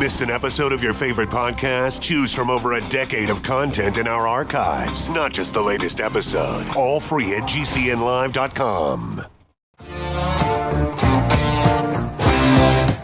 Missed an episode of your favorite podcast? Choose from over a decade of content in our archives, not just the latest episode. All free at GCNlive.com.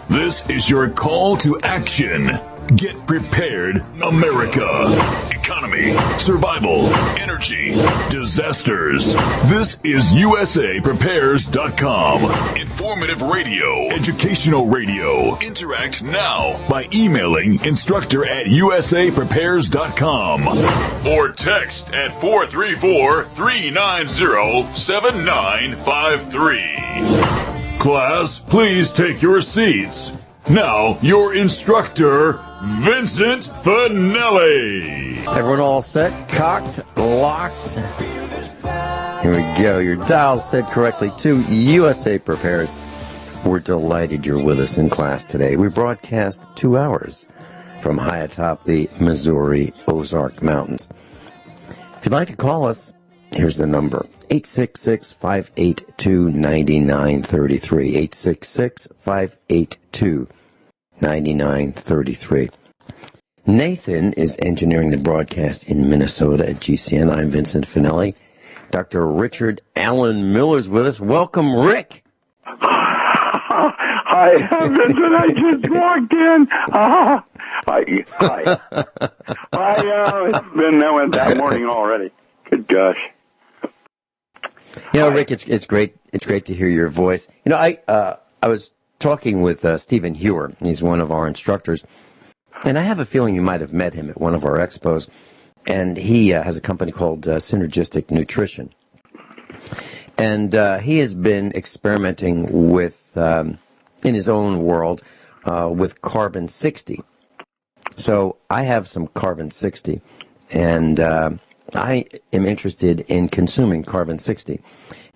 This is your call to action. Get prepared, America. Economy, survival, energy, disasters. This is USAPrepares.com. Informative radio, educational radio. Interact now by emailing instructor@USAPrepares.com or text at 434-390-7953. Class, please take your seats. Now, your instructor, Vincent Finelli. Everyone all set, cocked, locked. Here we go. Your dial set correctly to USA Prepares. We're delighted you're with us in class today. We broadcast 2 hours from high atop the Missouri Ozark Mountains. If you'd like to call us, here's the number. 866-582-9933. 866-582-9933. Nathan is engineering the broadcast in Minnesota at GCN. I'm Vincent Finelli. Dr. Richard Allen Miller's with us. Welcome, Rick. Hi, Vincent. I just walked in. Hi. It's been that morning already. Good gosh. You know, Rick, it's great. It's great to hear your voice. You know, I was talking with Stephen Hewer. He's one of our instructors, and I have a feeling you might have met him at one of our expos. And he has a company called Synergistic Nutrition, and he has been experimenting with, in his own world, with carbon 60. So I have some carbon 60, and I am interested in consuming carbon 60.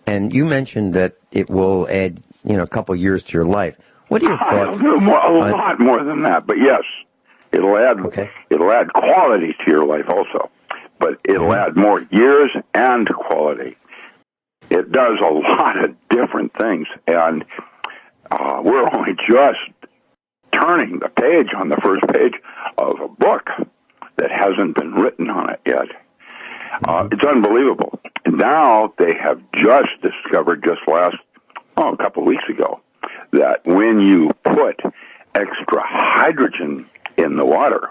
And you mentioned that it will add, a couple years to your life. What are your thoughts? A lot more than that, but yes, it'll add quality to your life also. But it'll add more years and quality. It does a lot of different things, and we're only just turning the page on the first page of a book that hasn't been written on it yet. It's unbelievable. Now they have just discovered, a couple of weeks ago, that when you put extra hydrogen in the water,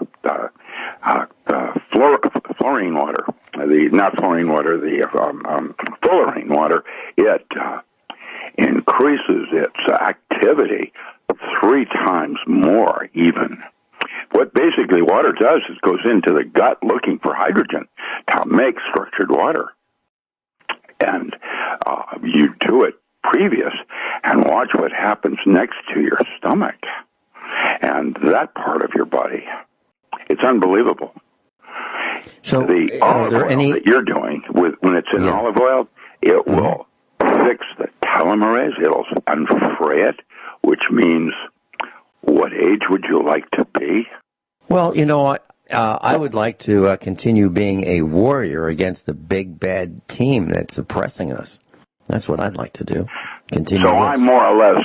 fluorine water, fullerene water, it increases its activity 3 times more even. What basically water does is goes into the gut looking for hydrogen to make structured water. And you do it previous and watch what happens next to your stomach and that part of your body. It's unbelievable. So the olive oil that you're doing, when it's in olive oil, it will fix the telomerase. It'll unfray it, which means, what age would you like to be? Well, I would like to continue being a warrior against the big bad team that's oppressing us. That's what I'd like to do. Continue. So I more or less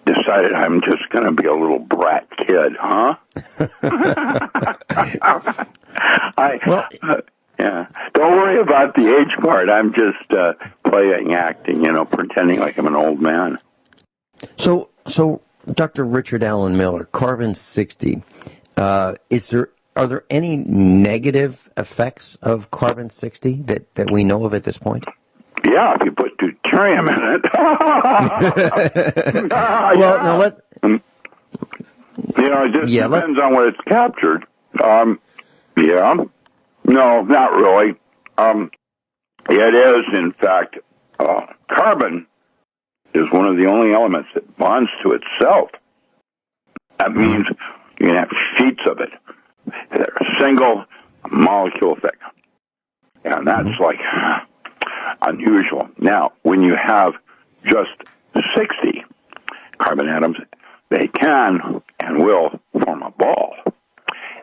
decided I'm just going to be a little brat kid, huh? Don't worry about the age part. I'm just acting, pretending like I'm an old man. So Dr. Richard Allen Miller, carbon 60. Are there any negative effects of carbon 60 that we know of at this point? Yeah, if you put deuterium in it. It just depends on what it's captured. No, not really. It is, in fact, carbon is one of the only elements that bonds to itself. That means you can have sheets of it that are single molecule thick. And that's unusual. Now, when you have just 60 carbon atoms, they can and will form a ball.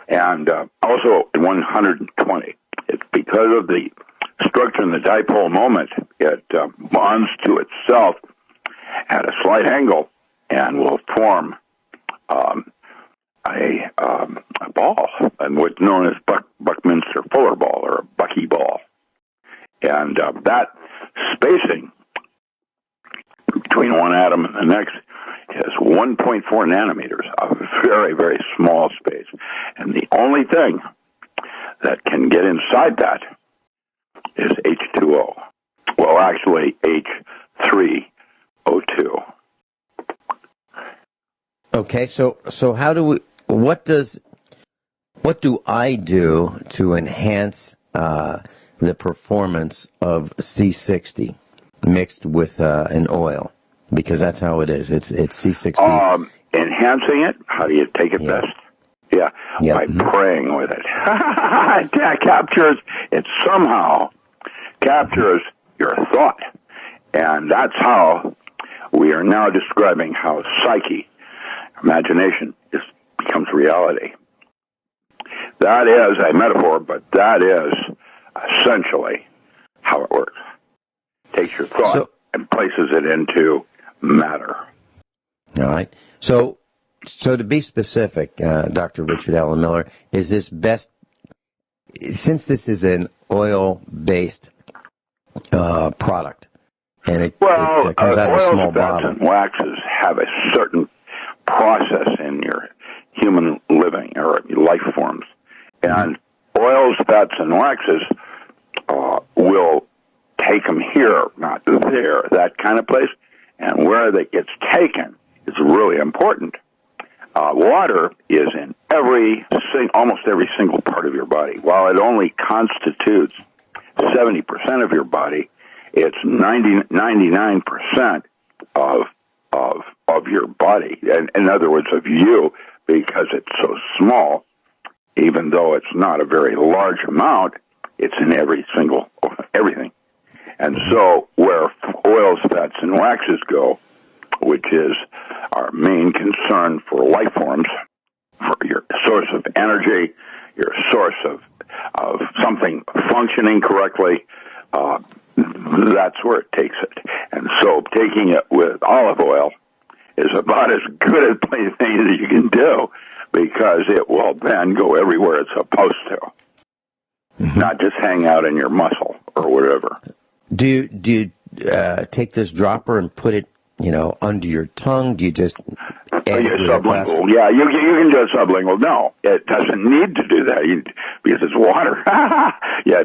And also 120. It's because of the structure in the dipole moment, it bonds to itself at a slight angle and will form a what's known as Buckminster Fuller ball, or a Bucky ball. And that spacing between one atom and the next is 1.4 nanometers, a very, very small space. And the only thing that can get inside that is H2O. Well, actually, H3O2. Okay, so how do we? What do I do to enhance the performance of C60 mixed with an oil? Because that's how it is. It's C60. Enhancing it. How do you take it best? Yeah, by praying with it. It somehow captures your thought, and that's how we are now describing how psyche, imagination, becomes reality. That is a metaphor, but that is essentially how it works. Takes your thought and places it into matter. All right. So to be specific, Dr. Richard Allen Miller, is this best, since this is an oil-based product, and it comes out of a small bottle. And waxes have a certain process in your human living or life forms. And oils, fats, and waxes will take them here, not there, that kind of place. And where it gets taken is really important. Water is in almost every single part of your body. While it only constitutes 70% of your body, it's 99% of your body. And in other words, of you, because it's so small. Even though it's not a very large amount, it's in everything. And so where oils, fats, and waxes go, which is our main concern for life forms, for your source of energy, your source of something functioning correctly, that's where it takes it. And so taking it with olive oil is about as good a thing as you can do, because it will then go everywhere it's supposed to, not just hang out in your muscle or whatever. Do you take this dropper and put it, under your tongue? Do you just add it with sublingual? Yeah, you can do it sublingual. No, it doesn't need to do that because it's water. Yeah,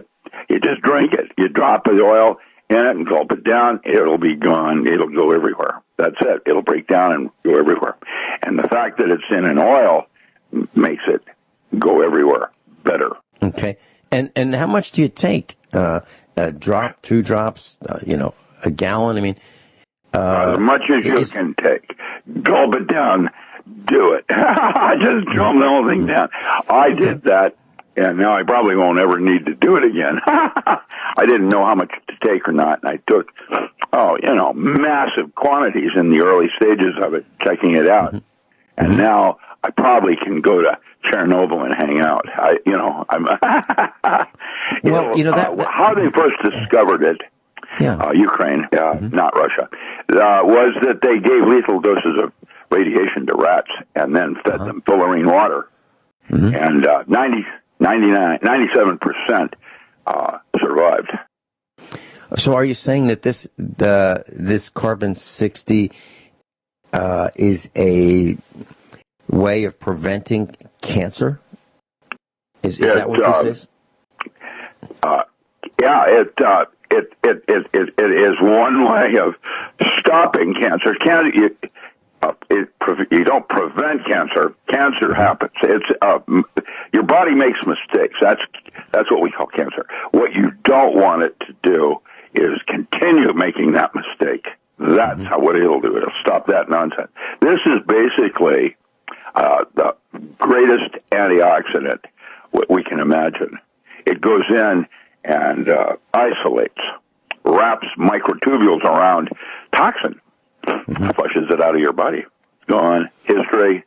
you just drink it. You drop the oil in it and gulp it down. It'll be gone. It'll go everywhere. That's it. It'll break down and go everywhere. And the fact that it's in an oil makes it go everywhere better. Okay. And how much do you take? A drop, 2 drops, a gallon? I mean, as much as you can take. Gulp it down. Do it. Just gulp the whole thing down. I did that, and now I probably won't ever need to do it again. I didn't know how much to take or not, and I took, massive quantities in the early stages of it, checking it out. And now I probably can go to Chernobyl and hang out. How they first discovered it, Ukraine, not Russia, was that they gave lethal doses of radiation to rats and then fed them fluorine water. And 97% survived. So are you saying that this carbon 60 is a way of preventing cancer? Is that what this is? It is one way of stopping cancer. You don't prevent cancer. Cancer happens. It's your body makes mistakes. That's what we call cancer. What you don't want it to do is continue making that mistake. That's what it'll do. It'll stop that nonsense. This is basically the greatest antioxidant we can imagine. It goes in and isolates, wraps microtubules around toxin, flushes it out of your body. Gone. History.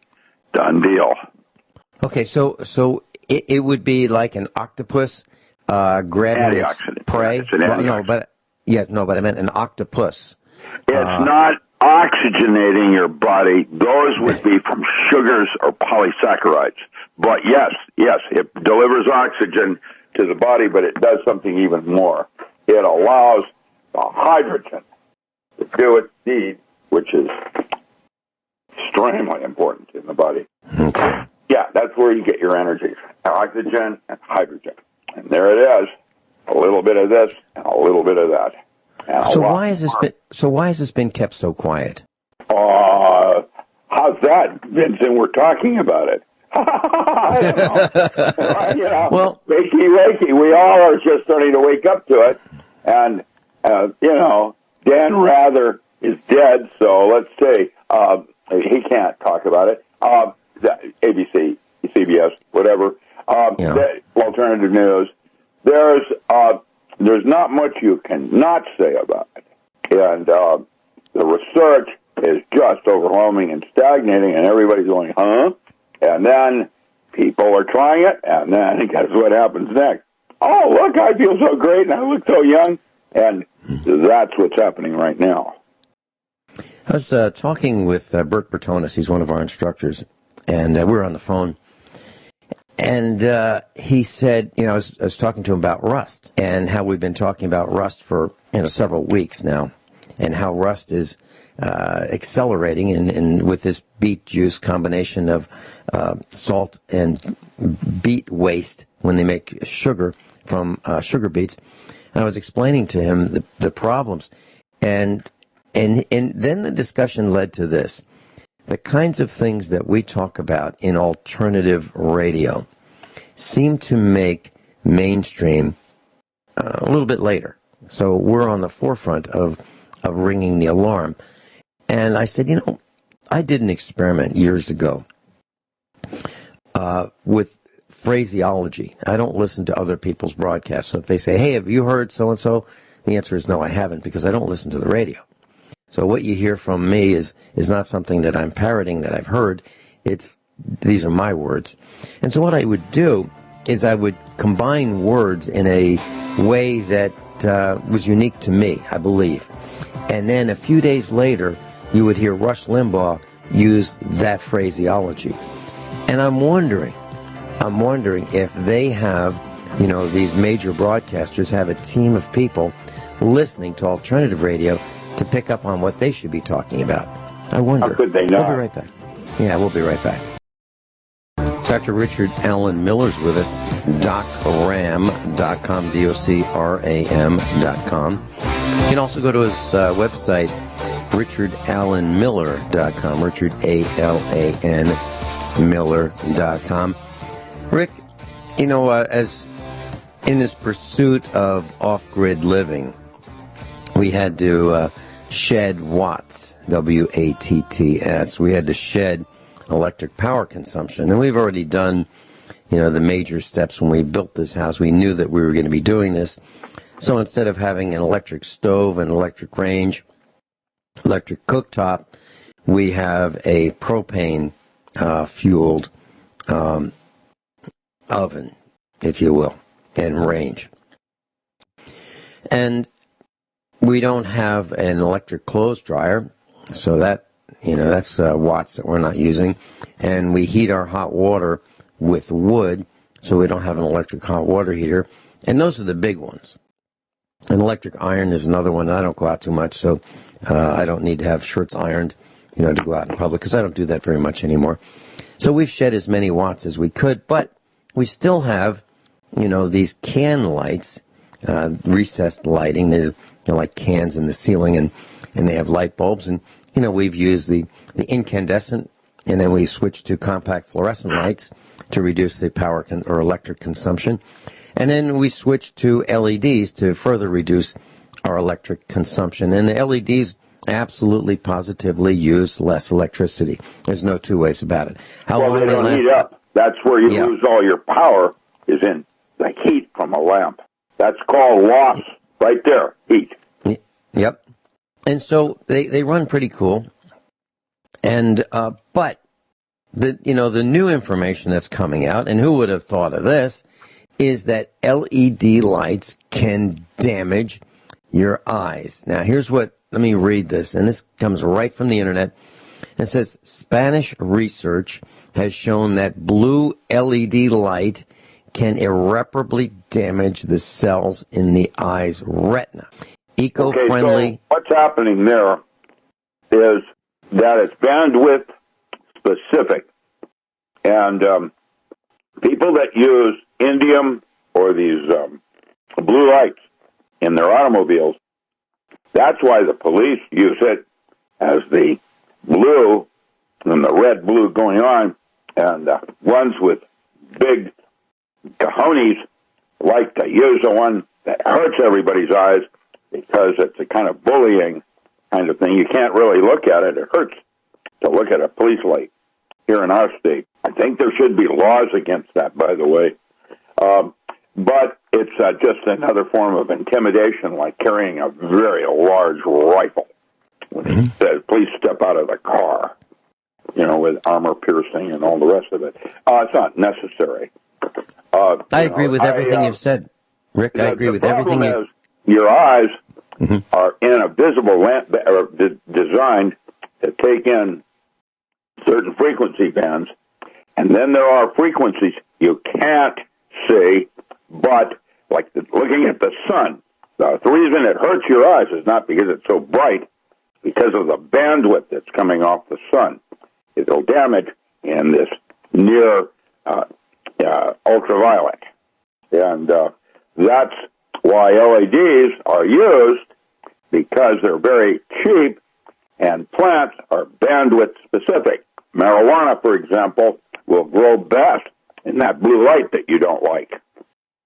Done deal. Okay, so it would be like an octopus grabbing its prey. It's an antioxidant. But I meant an octopus. It's not oxygenating your body, those would be from sugars or polysaccharides. But yes, it delivers oxygen to the body, but it does something even more. It allows the hydrogen to do its deed, which is extremely important in the body. Okay. Yeah, that's where you get your energy. Oxygen and hydrogen. And there it is. A little bit of this and a little bit of that. So why has this been kept so quiet? How's that, Vincent? We're talking about it. I don't know. Well, wakey. We all are just starting to wake up to it. And, Dan Rather is dead, so let's see. He can't talk about it. ABC, CBS, whatever. Alternative news. There's not much you cannot say about it. And the research is just overwhelming and stagnating, and everybody's going, huh? And then people are trying it, and then guess what happens next? Oh, look, I feel so great, and I look so young. And that's what's happening right now. I was talking with Bert Bertonis. He's one of our instructors, and we were on the phone. And he said, I was talking to him about rust and how we've been talking about rust for several weeks now, and how rust is accelerating, and with this beet juice combination of salt and beet waste when they make sugar from sugar beets. And I was explaining to him the problems, and then the discussion led to this. The kinds of things that we talk about in alternative radio seem to make mainstream a little bit later. So we're on the forefront of ringing the alarm. And I said, I did an experiment years ago with phraseology. I don't listen to other people's broadcasts. So if they say, hey, have you heard so-and-so? The answer is no, I haven't, because I don't listen to the radio. So what you hear from me is not something that I'm parroting that I've heard. These are my words. And so what I would do is I would combine words in a way that was unique to me, I believe. And then a few days later, you would hear Rush Limbaugh use that phraseology. And I'm wondering if they have, these major broadcasters have a team of people listening to alternative radio to pick up on what they should be talking about. I wonder. How could they not? We'll be right back. Yeah, we'll be right back. Dr. Richard Allen Miller's with us, docram.com, docram.com. You can also go to his website, richardallenmiller.com, Richard, A-L-A-N, Miller.com. Rick, as in this pursuit of off-grid living, we had to shed watts, W-A-T-T-S. We had to shed electric power consumption. And we've already done, the major steps when we built this house. We knew that we were going to be doing this. So instead of having an electric stove, an electric range, electric cooktop, we have a propane fueled oven, if you will, and range. And we don't have an electric clothes dryer, so that's watts that we're not using. And we heat our hot water with wood, so we don't have an electric hot water heater. And those are the big ones. An electric iron is another one. I don't go out too much, so I don't need to have shirts ironed, to go out in public, because I don't do that very much anymore. So we've shed as many watts as we could, but we still have, these can lights, recessed lighting. They're like cans in the ceiling, and they have light bulbs. And, we've used the incandescent, and then we switched to compact fluorescent lights to reduce the power or electric consumption. And then we switched to LEDs to further reduce our electric consumption. And the LEDs absolutely, positively use less electricity. There's no two ways about it. They don't heat up. That's where you lose all your power, is in the heat from a lamp. That's called loss right there, heat. Yep. And so they run pretty cool. And but the new information that's coming out, and who would have thought of this, is that LED lights can damage your eyes. Now, let me read this, and this comes right from the internet. It says, Spanish research has shown that blue LED light can irreparably damage the cells in the eye's retina. Eco-friendly. So what's happening there is that it's bandwidth specific. And people that use indium or these blue lights in their automobiles, that's why the police use it as the blue and the red-blue going on, and ones with big cojones like to use the one that hurts everybody's eyes because it's a kind of bullying kind of thing. You can't really look at it. It hurts to look at a police light here in our state. I think there should be laws against that, by the way. But it's just another form of intimidation, like carrying a very large rifle. When it says, please step out of the car, with armor piercing and all the rest of it. It's not necessary. I agree with everything you've said, Rick. I agree with everything you... Your eyes are in a visible lamp, or designed to take in certain frequency bands, and then there are frequencies you can't see, but like looking at the sun. The reason it hurts your eyes is not because it's so bright, because of the bandwidth that's coming off the sun. It'll damage in this near ultraviolet. And that's why LEDs are used, because they're very cheap, and plants are bandwidth specific. Marijuana, for example, will grow best in that blue light that you don't like.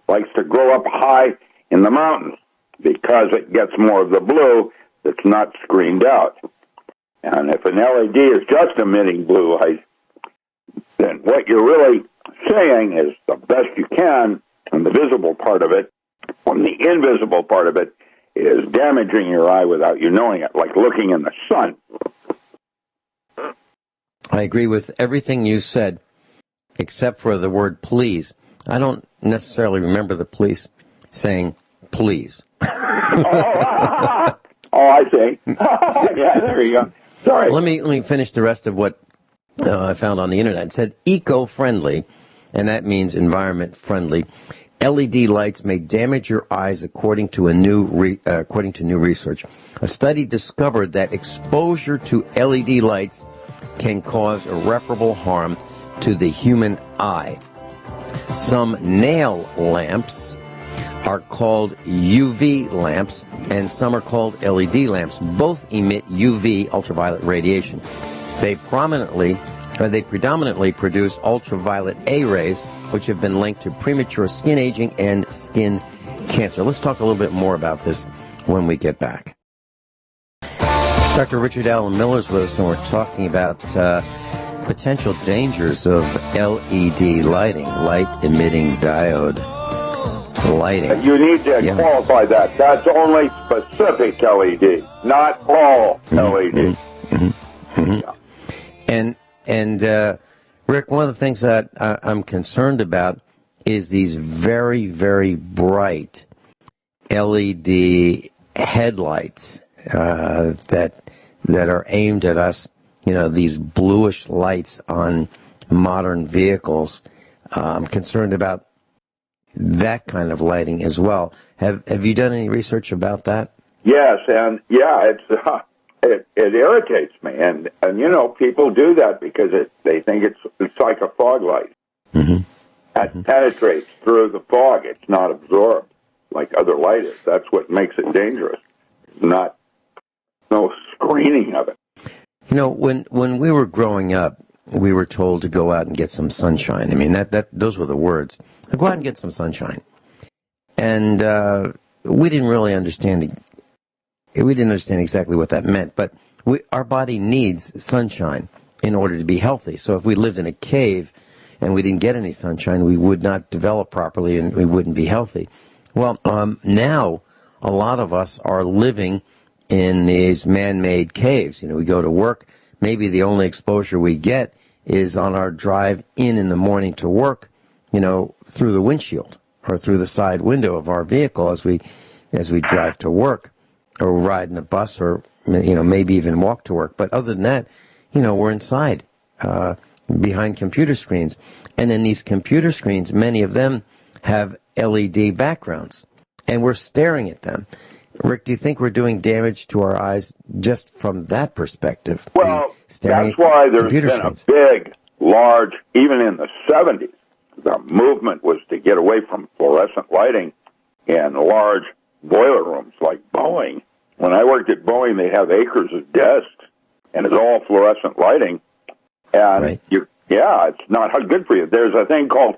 Likes to grow up high in the mountains because it gets more of the blue that's not screened out. And if an LED is just emitting blue light, then what you're really saying is the best you can on the visible part of it, when the invisible part of it is damaging your eye without you knowing it, like looking in the sun. I agree with everything you said, except for the word please. I don't necessarily remember the police saying please. Oh, I see. Yeah, there you go. Sorry. Let me finish the rest of what I found on the internet. It said eco-friendly, and that means environment-friendly. LED lights may damage your eyes according to new research. A study discovered that exposure to LED lights can cause irreparable harm to the human eye. Some nail lamps are called UV lamps, and some are called LED lamps. Both emit UV, ultraviolet radiation. They predominantly produce ultraviolet A rays, which have been linked to premature skin aging and skin cancer. Let's talk a little bit more about this when we get back. Dr. Richard Allen Miller's with us, and we're talking about potential dangers of LED lighting, light-emitting diode lighting. You need to qualify that. That's only specific LED, not all LED. Yeah. And Rick, one of the things that I'm concerned about is these very, very bright LED headlights that are aimed at us. These bluish lights on modern vehicles. I'm concerned about that kind of lighting as well. Have you done any research about that? Yes, and it irritates me, and people do that because they think it's like a fog light. That penetrates through the fog. It's not absorbed like other light is. That's what makes it dangerous. No screening of it. When we were growing up, we were told to go out and get some sunshine. I mean, those were the words. Go out and get some sunshine. And we didn't really understand. We didn't understand exactly what that meant. But our body needs sunshine in order to be healthy. So if we lived in a cave and we didn't get any sunshine, we would not develop properly and we wouldn't be healthy. Well, now a lot of us are living in these man-made caves. We go to work. Maybe the only exposure we get is on our drive in the morning to work, through the windshield or through the side window of our vehicle as we drive to work. or ride in a bus or, maybe even walk to work. But other than that, we're inside, behind computer screens. And then these computer screens, many of them have LED backgrounds, and we're staring at them. Rick, do you think we're doing damage to our eyes just from that perspective? Well, that's why there's been screens? A big, large, even in the 70s, the movement was to get away from fluorescent lighting in large boiler rooms like Boeing. When I worked at Boeing, they have acres of desks, and it's all fluorescent lighting. And right. It's not good for you. There's a thing called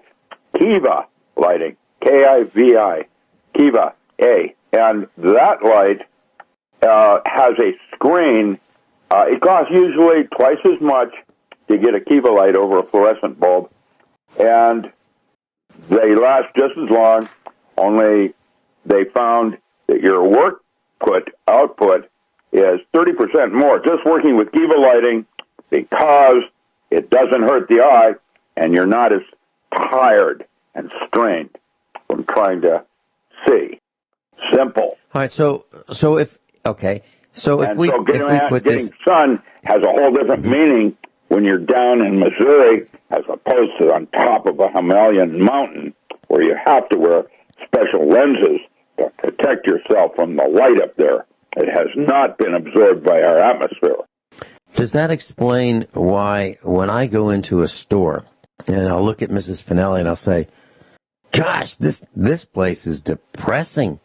Kiva lighting, Kivi, Kiva A, and that light has a screen. It costs usually twice as much to get a Kiva light over a fluorescent bulb, and they last just as long, only they found that your output is 30% more just working with Kiva lighting, because it doesn't hurt the eye, and you're not as tired and strained from trying to see. Simple. All right, so if we put getting sun has a whole different meaning when you're down in Missouri as opposed to on top of a Himalayan mountain where you have to wear special lenses to protect yourself from the light up there. It has not been absorbed by our atmosphere. Does that explain why when I go into a store and I'll look at Mrs. Finelli and I'll say, gosh, this place is depressing.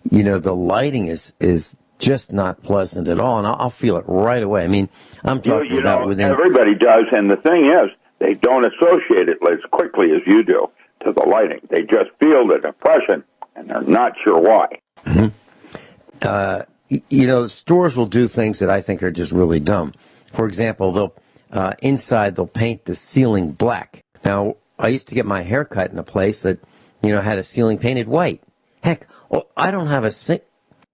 The lighting is just not pleasant at all, and I'll feel it right away. I mean, I'm talking about within... Everybody does, and the thing is, they don't associate it as quickly as you do to the lighting. They just feel the depression, and they're not sure why. Mm-hmm. Stores will do things that I think are just really dumb. For example, inside they'll paint the ceiling black. Now, I used to get my hair cut in a place that, had a ceiling painted white. Heck, I don't have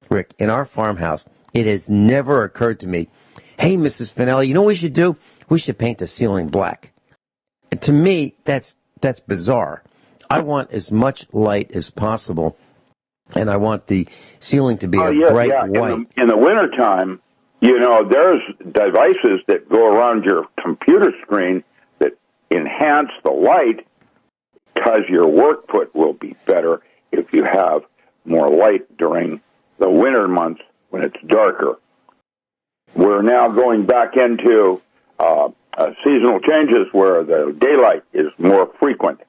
Rick, in our farmhouse, it has never occurred to me, hey, Mrs. Finelli, you know what we should do? We should paint the ceiling black. And to me, that's bizarre. I want as much light as possible, and I want the ceiling to be bright white. In the wintertime, there's devices that go around your computer screen that enhance the light because your workput will be better if you have more light during the winter months when it's darker. We're now going back into seasonal changes where the daylight is more frequent,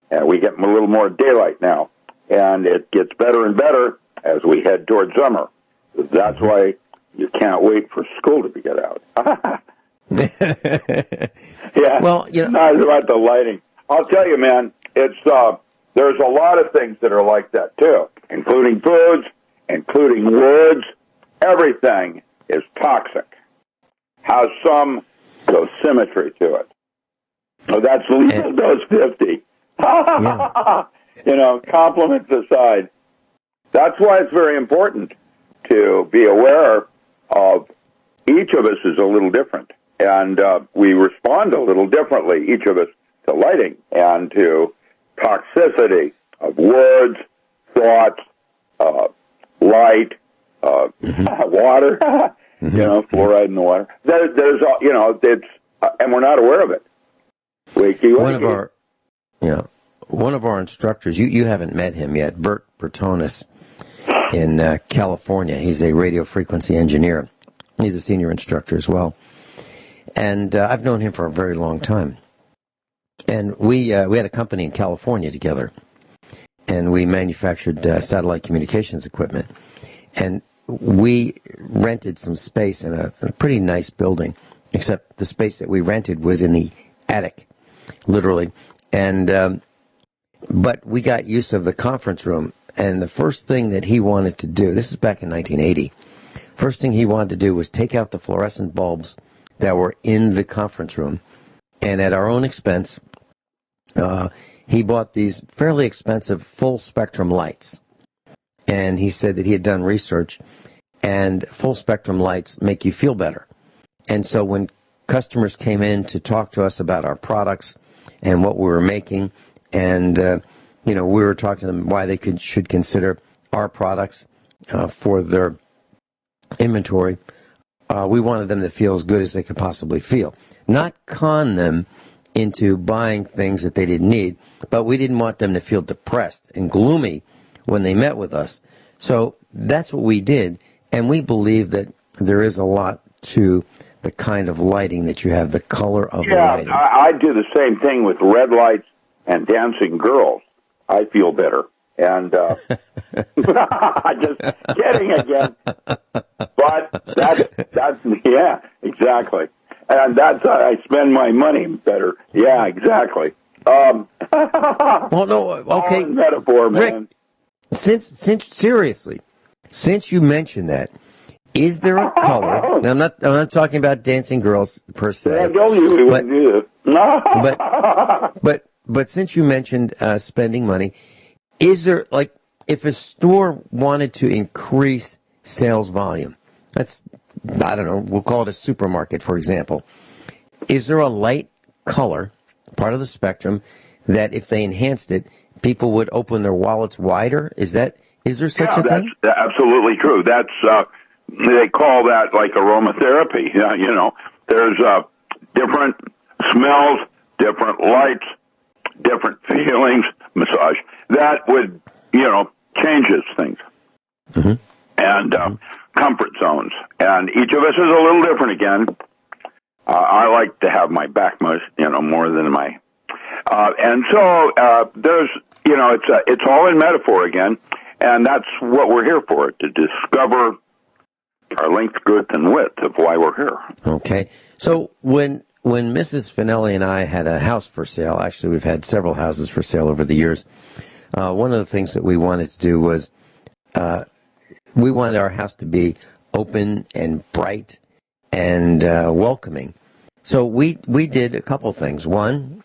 and we get a little more daylight now, and it gets better and better as we head toward summer. That's why you can't wait for school to get out. Yeah, well, not about the lighting. I'll tell you, man, it's there's a lot of things that are like that too, including foods, including woods. Everything is toxic. Has some dosimetry to it. So that's lethal dose 50. Compliments aside. That's why it's very important to be aware of each of us is a little different. And we respond a little differently, each of us, to lighting and to toxicity of words, thoughts, light, water, fluoride in the water. There's it's, and we're not aware of it. One of our instructors, you haven't met him yet, Bert Bertonis in California. He's a radio frequency engineer. He's a senior instructor as well. And I've known him for a very long time. And we had a company in California together, and we manufactured satellite communications equipment. And we rented some space in a pretty nice building, except the space that we rented was in the attic, literally. And but we got use of the conference room, and the first thing that he wanted to do, this is back in 1980, first thing he wanted to do was take out the fluorescent bulbs that were in the conference room, and at our own expense, he bought these fairly expensive full-spectrum lights. And he said that he had done research, and full-spectrum lights make you feel better. And so when customers came in to talk to us about our products and what we were making, and we were talking to them why they should consider our products for their inventory, we wanted them to feel as good as they could possibly feel. Not con them into buying things that they didn't need, but we didn't want them to feel depressed and gloomy when they met with us. So that's what we did, and we believe that there is a lot to the kind of lighting that you have, the color of the lighting. I do the same thing with red lights and dancing girls. I feel better. And just kidding again. But that's yeah, exactly. And that's how I spend my money better. Yeah, exactly. Well, no, okay. Metaphor, man. Rick, seriously, since you mentioned that, is there a color? Now, I'm not talking about dancing girls per se. I told you we would do this. But since you mentioned spending money, is there, like, if a store wanted to increase sales volume, I don't know, we'll call it a supermarket, for example, is there a light color, part of the spectrum, that if they enhanced it, people would open their wallets wider? Is there such a thing? That's absolutely true. That's, they call that like aromatherapy. Yeah, you know, there's different smells, different lights, different feelings, massage. That would, changes things. Mm-hmm. And comfort zones. And each of us is a little different again. I like to have my back most, more than my... and so there's, it's all in metaphor again. And that's what we're here for, to discover our length, girth, and width of why we're here. Okay. So when Mrs. Finelli and I had a house for sale, actually we've had several houses for sale over the years, one of the things that we wanted to do was we wanted our house to be open and bright and welcoming. So we did a couple things. One,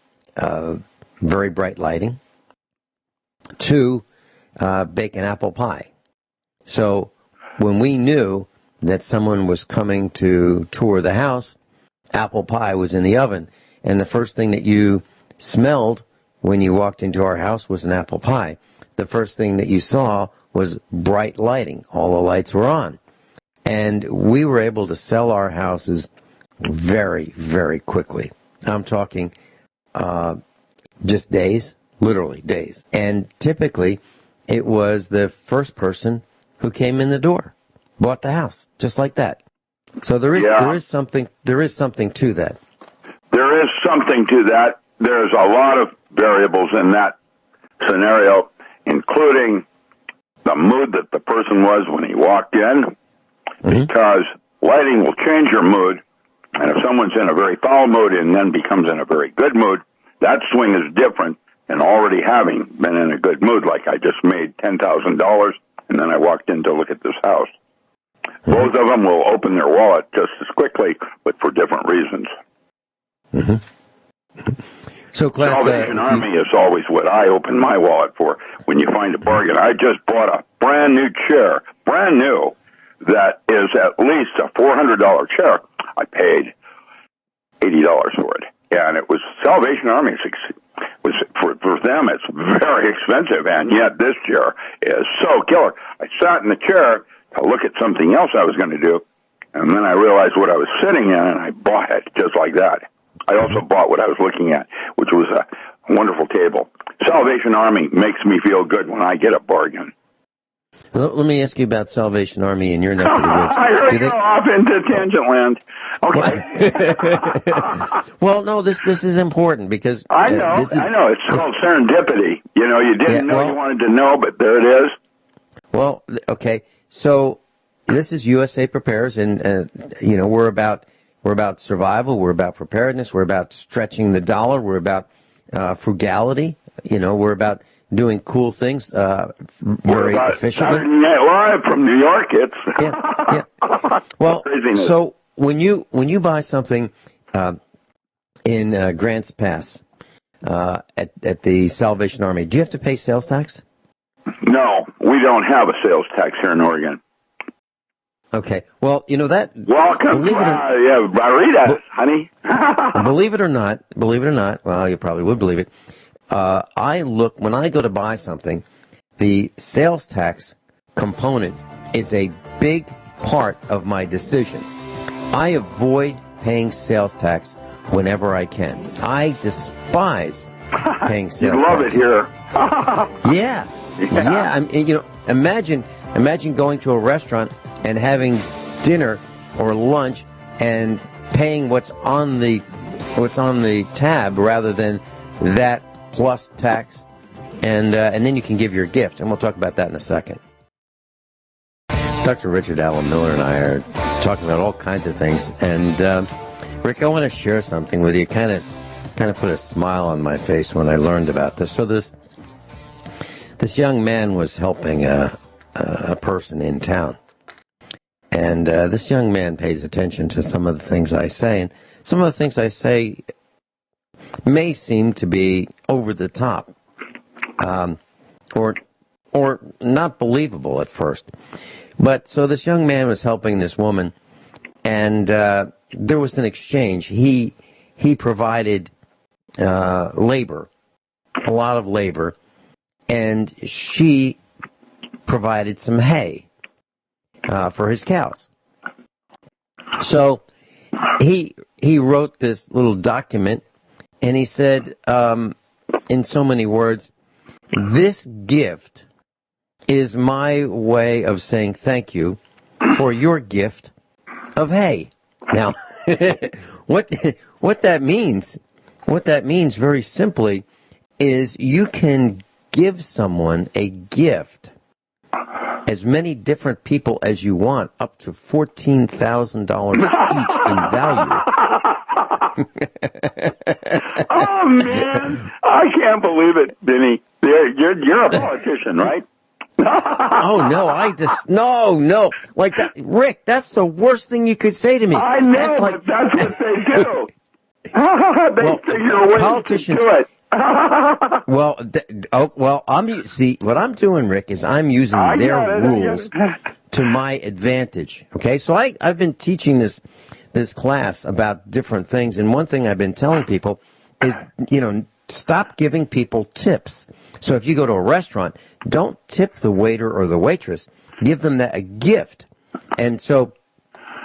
very bright lighting. Two, bake an apple pie. So when we knew that someone was coming to tour the house, apple pie was in the oven. And the first thing that you smelled when you walked into our house was an apple pie. The first thing that you saw was bright lighting. All the lights were on. And we were able to sell our houses very, very quickly. I'm talking just days, literally days. And typically, it was the first person who came in the door, bought the house, just like that. So there is something to that. There is something to that. There's a lot of variables in that scenario, including the mood that the person was when he walked in, because lighting will change your mood. And if someone's in a very foul mood and then becomes in a very good mood, that swing is different than already having been in a good mood, like I just made $10,000 and then I walked in to look at this house. Both of them will open their wallet just as quickly, but for different reasons. So, class, Salvation Army is always what I open my wallet for when you find a bargain. I just bought a brand new chair, brand new, that is at least a $400 chair. I paid $80 for it, and it was Salvation Army. Was for them, it's very expensive, and yet this chair is so killer. I sat in the chair to look at something else I was going to do, and then I realized what I was sitting in, and I bought it just like that. I also bought what I was looking at, which was a wonderful table. Salvation Army makes me feel good when I get a bargain. Let me ask you about Salvation Army in your neck of the woods. I heard you off into tangent land. Okay. Well, no, this is important because I know. It's called serendipity. You didn't know you wanted to know, but there it is. Well, okay. So this is USA Prepares, and we're about survival. We're about preparedness. We're about stretching the dollar. We're about frugality. We're about doing cool things very efficiently. Saturday Night Live from New York. It's yeah. Well, craziness. So when you buy something in Grants Pass at the Salvation Army, do you have to pay sales tax? No, we don't have a sales tax here in Oregon. Okay. Well, that. Welcome. Read us, honey. Believe it or not, well, you probably would believe it. When I go to buy something, the sales tax component is a big part of my decision. I avoid paying sales tax whenever I can. I despise paying sales tax. You love it here. Yeah. Imagine going to a restaurant and having dinner or lunch and paying what's on the tab rather than that plus tax, and then you can give your gift, and we'll talk about that in a second. Dr. Richard Allen Miller and I are talking about all kinds of things, and Rick, I want to share something with you. Kind of put a smile on my face when I learned about this. So this young man was helping a person in town, and this young man pays attention to some of the things I say, and some of the things I say may seem to be over the top, or not believable at first. But so this young man was helping this woman, and there was an exchange. He provided labor, a lot of labor, and she provided some hay for his cows. So he wrote this little document, and he said, in so many words, "This gift is my way of saying thank you for your gift of hay." Now, what that means very simply is you can give someone a gift, as many different people as you want, up to $14,000 each in value. Oh, man. I can't believe it, Vinny. You're a politician, right? Oh, no, no. Like that, Rick, that's the worst thing you could say to me. I know, but that's what they do. They figure a way politicians, to do it. What I'm doing, Rick, is I'm using their rules to my advantage. Okay, so I've been teaching this class about different things, and one thing I've been telling people is, stop giving people tips. So if you go to a restaurant, don't tip the waiter or the waitress. Give them a gift. And so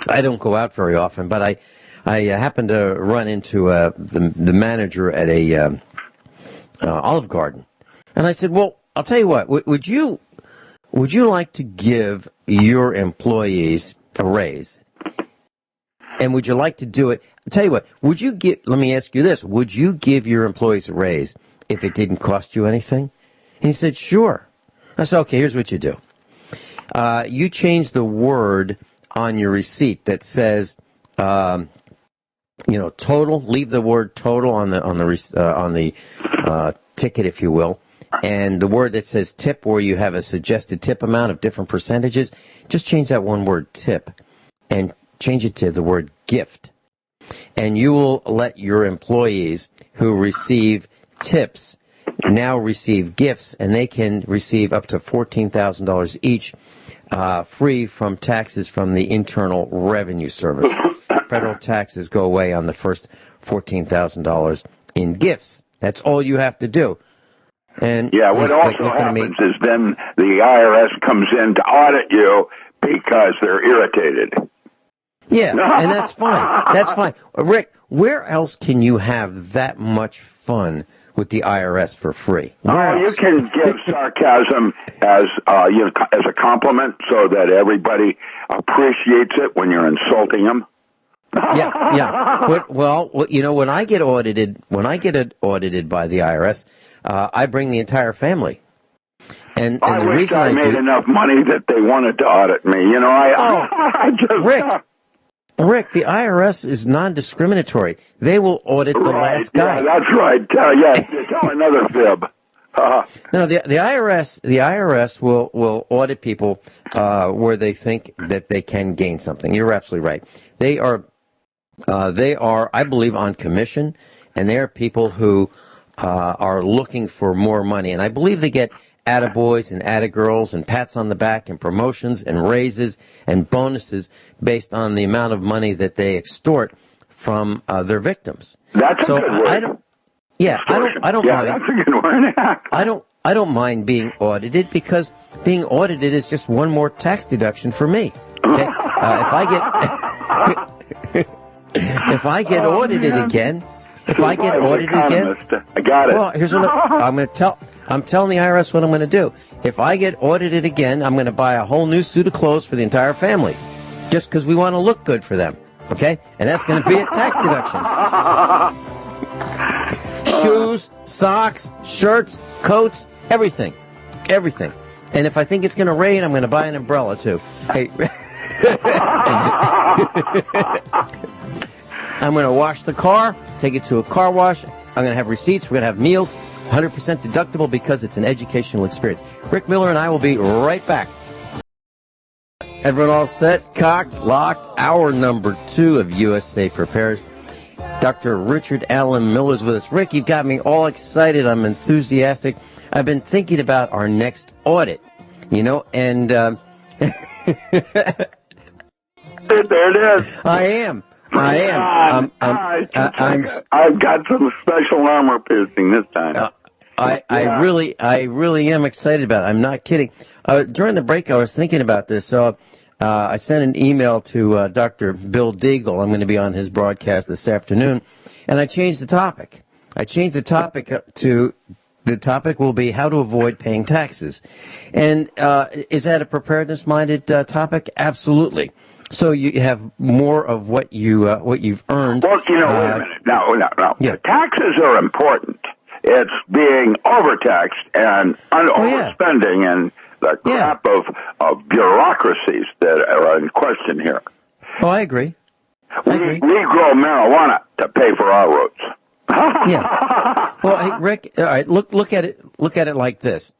I don't go out very often, but I happened to run into the manager at a Olive Garden, and I said, "Well, I'll tell you what. Would you like to give your employees a raise? And would you like to do it? I'll tell you what. Let me ask you this: would you give your employees a raise if it didn't cost you anything?" And he said, "Sure." I said, "Okay, here's what you do. You change the word on your receipt that says, total. Leave the word total on the ticket, if you will, and the word that says tip, where you have a suggested tip amount of different percentages. Just change that one word, tip, and change it to the word gift, and you will let your employees who receive tips now receive gifts, and they can receive up to $14,000 each, free from taxes from the Internal Revenue Service. Federal taxes go away on the first $14,000 in gifts. That's all you have to do." And what also happens is then the IRS comes in to audit you because they're irritated. Yeah, and that's fine. That's fine. Rick, where else can you have that much fun with the IRS for free? You can give sarcasm as a compliment so that everybody appreciates it when you're insulting them. Yeah. Well, when I get audited by the IRS, I bring the entire family. And I the wish reason I made enough money that they wanted to audit me. Rick, the IRS is non-discriminatory. They will audit the last guy. Yeah, that's right. Tell another fib. No, the IRS will audit people where they think that they can gain something. You're absolutely right. They are, I believe, on commission, and they are people who are looking for more money. And I believe they get attaboys and attagirls and pats on the back and promotions and raises and bonuses based on the amount of money that they extort from their victims. That's a good word. I don't mind. That's a good word. I don't mind being audited, because being audited is just one more tax deduction for me. Okay? If I get audited again, I got it. Well, here's what I'm going to tell. I'm telling the IRS what I'm going to do. If I get audited again, I'm going to buy a whole new suit of clothes for the entire family, just because we want to look good for them. Okay? And that's going to be a tax deduction. Shoes, socks, shirts, coats, everything. And if I think it's going to rain, I'm going to buy an umbrella too. Hey. I'm going to wash the car, take it to a car wash. I'm going to have receipts. We're going to have meals, 100% deductible because it's an educational experience. Rick Miller and I will be right back. Everyone all set, cocked, locked. Hour number 2 of USA Prepares. Dr. Richard Allen Miller is with us. Rick, you've got me all excited. I'm enthusiastic. I've been thinking about our next audit, and there it is. I am. I've got some special armor piercing this time. I really am excited about it. I'm not kidding. During the break, I was thinking about this. So I sent an email to Dr. Bill Deagle. I'm going to be on his broadcast this afternoon, and I changed the topic. The topic will be how to avoid paying taxes. And is that a preparedness-minded topic? Absolutely. So you have more of what you've earned. Well, wait a minute. No. Yeah. Taxes are important. It's being overtaxed and overspending and the crap of bureaucracies that are in question here. Oh, I agree. We grow marijuana to pay for our roads. Yeah. Well, hey, Rick, all right, look at it like this.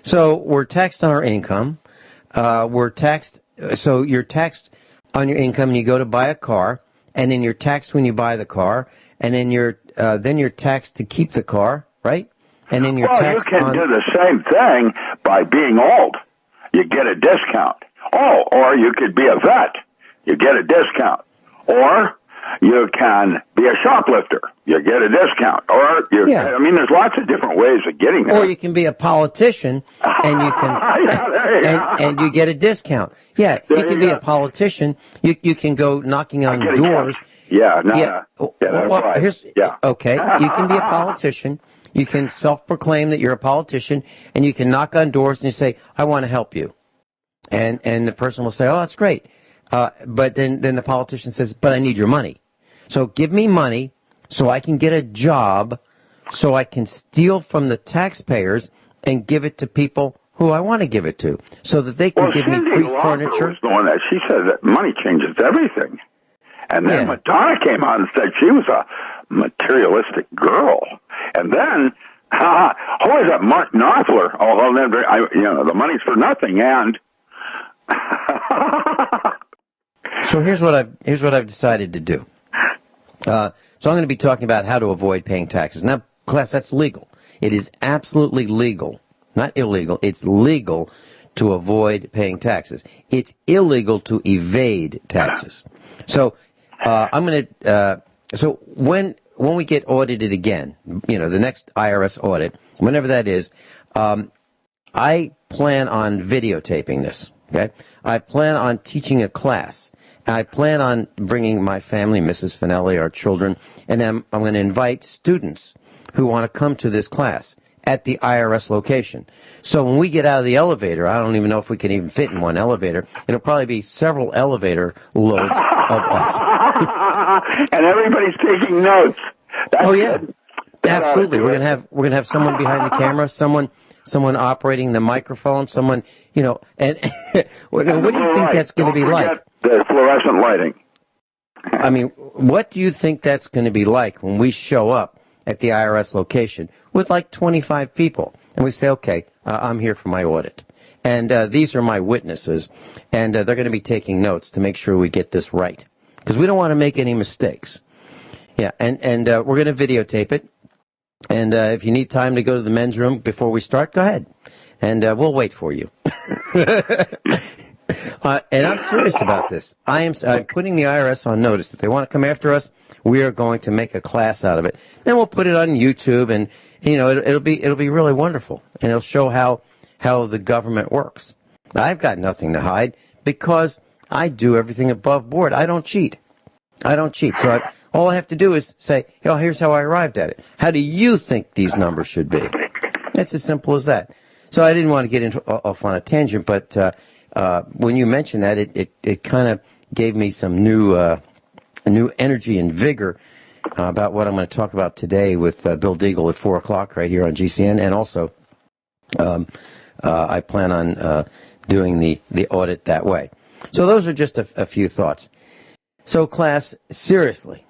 So we're taxed on our income. So you're taxed on your income and you go to buy a car, and then you're taxed when you buy the car, and then you're taxed to keep the car, right? And then you're taxed you can do the same thing by being old. You get a discount. Or you could be a vet. You get a discount. Or you can be a shoplifter. You get a discount. I mean, there's lots of different ways of getting there. Or you can be a politician, and you can, and you get a discount. Yeah, you can be a politician. You can go knocking on doors. Okay, you can be a politician. You can self-proclaim that you're a politician, and you can knock on doors and you say, "I want to help you," and the person will say, "Oh, that's great." But then the politician says, "But I need your money. So give me money so I can get a job, so I can steal from the taxpayers and give it to people who I want to give it to, so that they can give me free furniture." Was the one that she said that money changes everything. And then Madonna came out and said she was a materialistic girl. And then, who is that? Mark Knopfler. The money's for nothing. And so here's what I've decided to do. So I'm going to be talking about how to avoid paying taxes. Now, class, that's legal. It is absolutely legal, not illegal. It's legal to avoid paying taxes. It's illegal to evade taxes. So I'm going to. So when we get audited again, the next IRS audit, whenever that is, I plan on videotaping this. Okay, I plan on teaching a class. I plan on bringing my family, Mrs. Finelli, our children, and then I'm going to invite students who want to come to this class at the IRS location. So when we get out of the elevator, I don't even know if we can even fit in one elevator. It'll probably be several elevator loads of us. And everybody's taking notes. That's good. Absolutely. We're gonna have someone behind the camera, someone operating the microphone, someone, and what do you think that's going to be like? The fluorescent lighting. I mean, what do you think that's going to be like when we show up at the IRS location with like 25 people, and we say, okay, I'm here for my audit, and these are my witnesses, and they're going to be taking notes to make sure we get this right, because we don't want to make any mistakes. Yeah, and we're going to videotape it, and if you need time to go to the men's room before we start, go ahead, and we'll wait for you. And I'm serious about this. I'm putting the IRS on notice. If they want to come after us, we are going to make a class out of it. Then we'll put it on YouTube, and it'll be really wonderful, and it'll show how the government works. I've got nothing to hide because I do everything above board. I don't cheat. So all I have to do is say, here's how I arrived at it. How do you think these numbers should be? It's as simple as that. So I didn't want to get off on a tangent, but when you mentioned that, it kind of gave me some new energy and vigor about what I'm going to talk about today with Bill Deagle at 4 o'clock right here on GCN. And also, I plan on doing the audit that way. So those are just a few thoughts. So, class, seriously,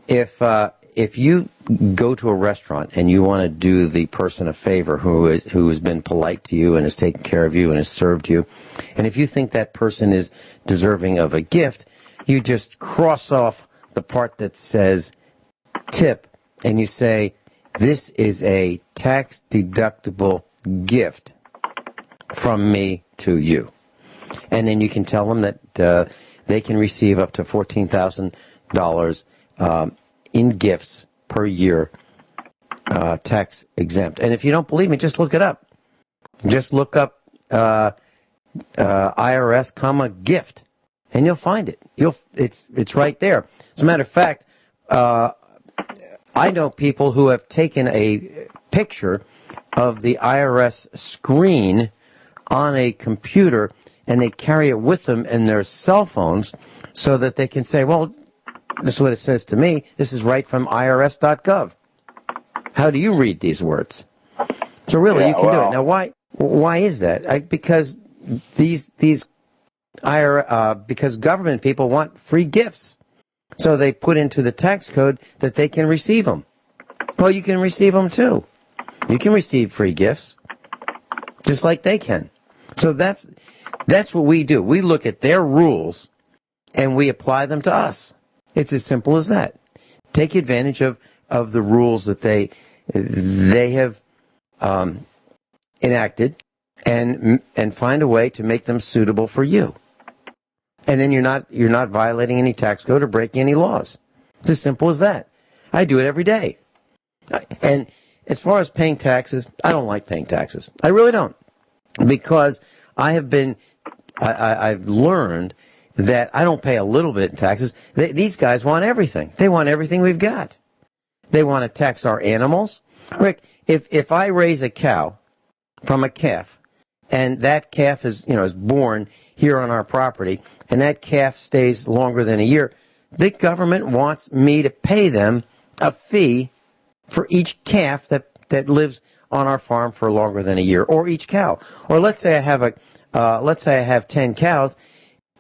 if you go to a restaurant and you want to do the person a favor who has been polite to you and has taken care of you and has served you, and if you think that person is deserving of a gift, you just cross off the part that says tip and you say, this is a tax-deductible gift from me to you. And then you can tell them that they can receive up to $14,000 in gifts per year, tax exempt. And if you don't believe me, just look it up. Just look up IRS, gift, and you'll find it. It's right there. As a matter of fact, I know people who have taken a picture of the IRS screen on a computer and they carry it with them in their cell phones so that they can say, well, this is what it says to me. This is right from irs.gov. How do you read these words? So really, you can do it. Now, why is that? Because because government people want free gifts. So they put into the tax code that they can receive them. Well, you can receive them too. You can receive free gifts, just like they can. So that's what we do. We look at their rules and we apply them to us. It's as simple as that. Take advantage of the rules that they have enacted and find a way to make them suitable for you. And then you're not violating any tax code or breaking any laws. It's as simple as that. I do it every day. And as far as paying taxes, I don't like paying taxes. I really don't. Because I've learned that I don't pay a little bit in taxes. These guys want everything. They want everything we've got. They want to tax our animals. Rick, if I raise a cow from a calf, and that calf is born here on our property, and that calf stays longer than a year, the government wants me to pay them a fee for each calf that lives on our farm for longer than a year, or each cow. Or let's say I have 10 cows,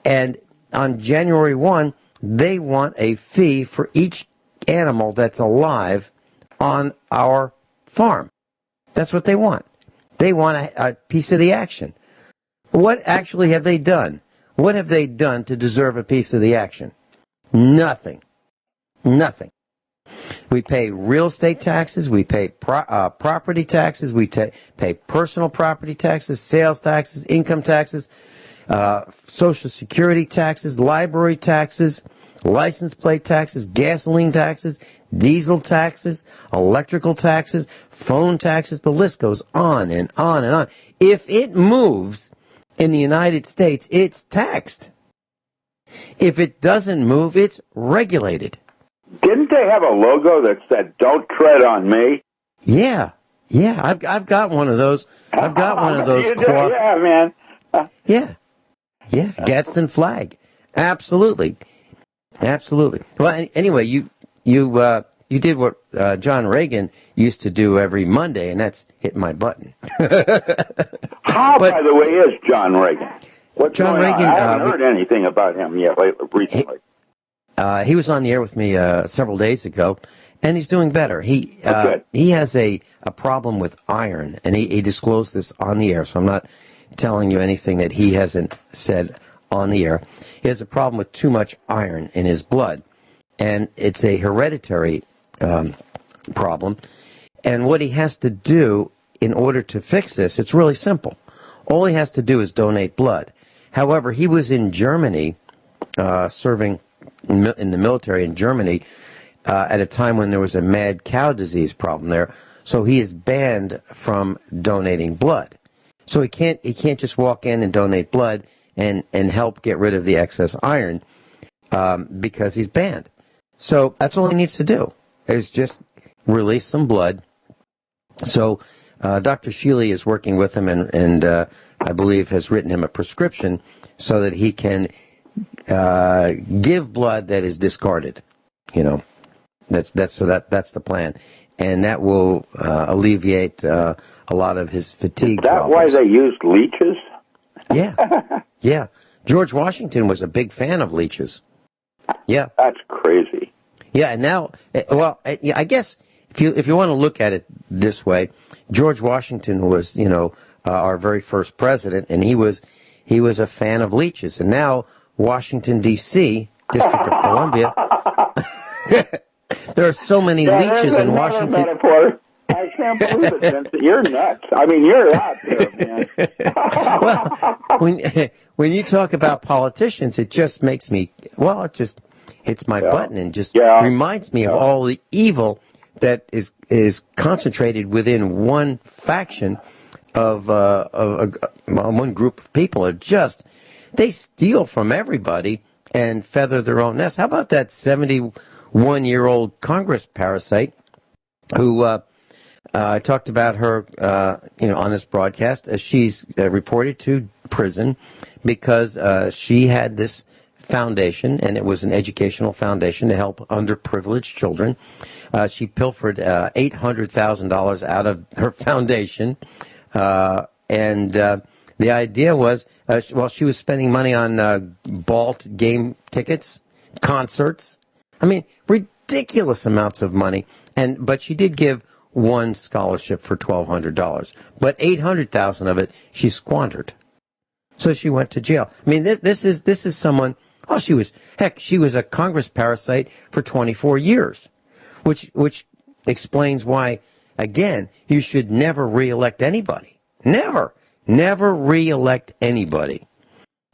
and on January 1, they want a fee for each animal that's alive on our farm. That's what they want. They want a piece of the action. What actually have they done? What have they done to deserve a piece of the action? Nothing. Nothing. We pay real estate taxes. We pay property taxes. We pay personal property taxes, sales taxes, income taxes, Social Security taxes, library taxes, license plate taxes, gasoline taxes, diesel taxes, electrical taxes, phone taxes. The list goes on and on and on. If it moves in the United States, it's taxed. If it doesn't move, it's regulated. Didn't they have a logo that said, "Don't tread on me"? Yeah. I've got one of those. I've got one of those cloth. Yeah, man. Yeah. Gadsden flag. Absolutely. Well, anyway, you did what John Regan used to do every Monday, and that's hit my button. How, by the way, is John Regan? What's John Regan? I haven't heard anything about him yet recently. He was on the air with me several days ago, and he's doing better. He has a problem with iron, and he disclosed this on the air, so I'm not telling you anything that he hasn't said on the air. He has a problem with too much iron in his blood, and it's a hereditary problem. And what he has to do in order to fix this, it's really simple. All he has to do is donate blood. However, he was in Germany serving in the military in Germany at a time when there was a mad cow disease problem there. So he is banned from donating blood. So he can't just walk in and donate blood and help get rid of the excess iron because he's banned. So that's all he needs to do is just release some blood. So Dr. Shealy is working with him and I believe has written him a prescription so that he can give blood that is discarded. That's the plan. And that will alleviate a lot of his fatigue problems. Is that why they used leeches? Yeah. Yeah. George Washington was a big fan of leeches. Yeah. That's crazy. Yeah, and now, well, I guess if you want to look at it this way, George Washington was, our very first president, and he was a fan of leeches. And now Washington, D.C., District of Columbia, there are so many leeches in Washington. Metaphor. I can't believe it, Vincent. You're nuts. I mean, you're out there, man. Well, when you talk about politicians, it just makes me, it hits my button and just reminds me of all the evil that is concentrated within one faction of one group of people. They steal from everybody and feather their own nest. How about that 71-year-old Congress parasite who I talked about her, on this broadcast. She's reported to prison because she had this foundation, and it was an educational foundation to help underprivileged children. She pilfered $800,000 out of her foundation, and the idea was, she was spending money on ball game tickets, concerts. I mean, ridiculous amounts of money, but she did give one scholarship for $1,200, but $800,000 of it she squandered. So she went to jail. I mean, this is someone. Oh, she was a Congress parasite for 24 years, which explains why, again, you should never reelect anybody. Never reelect anybody.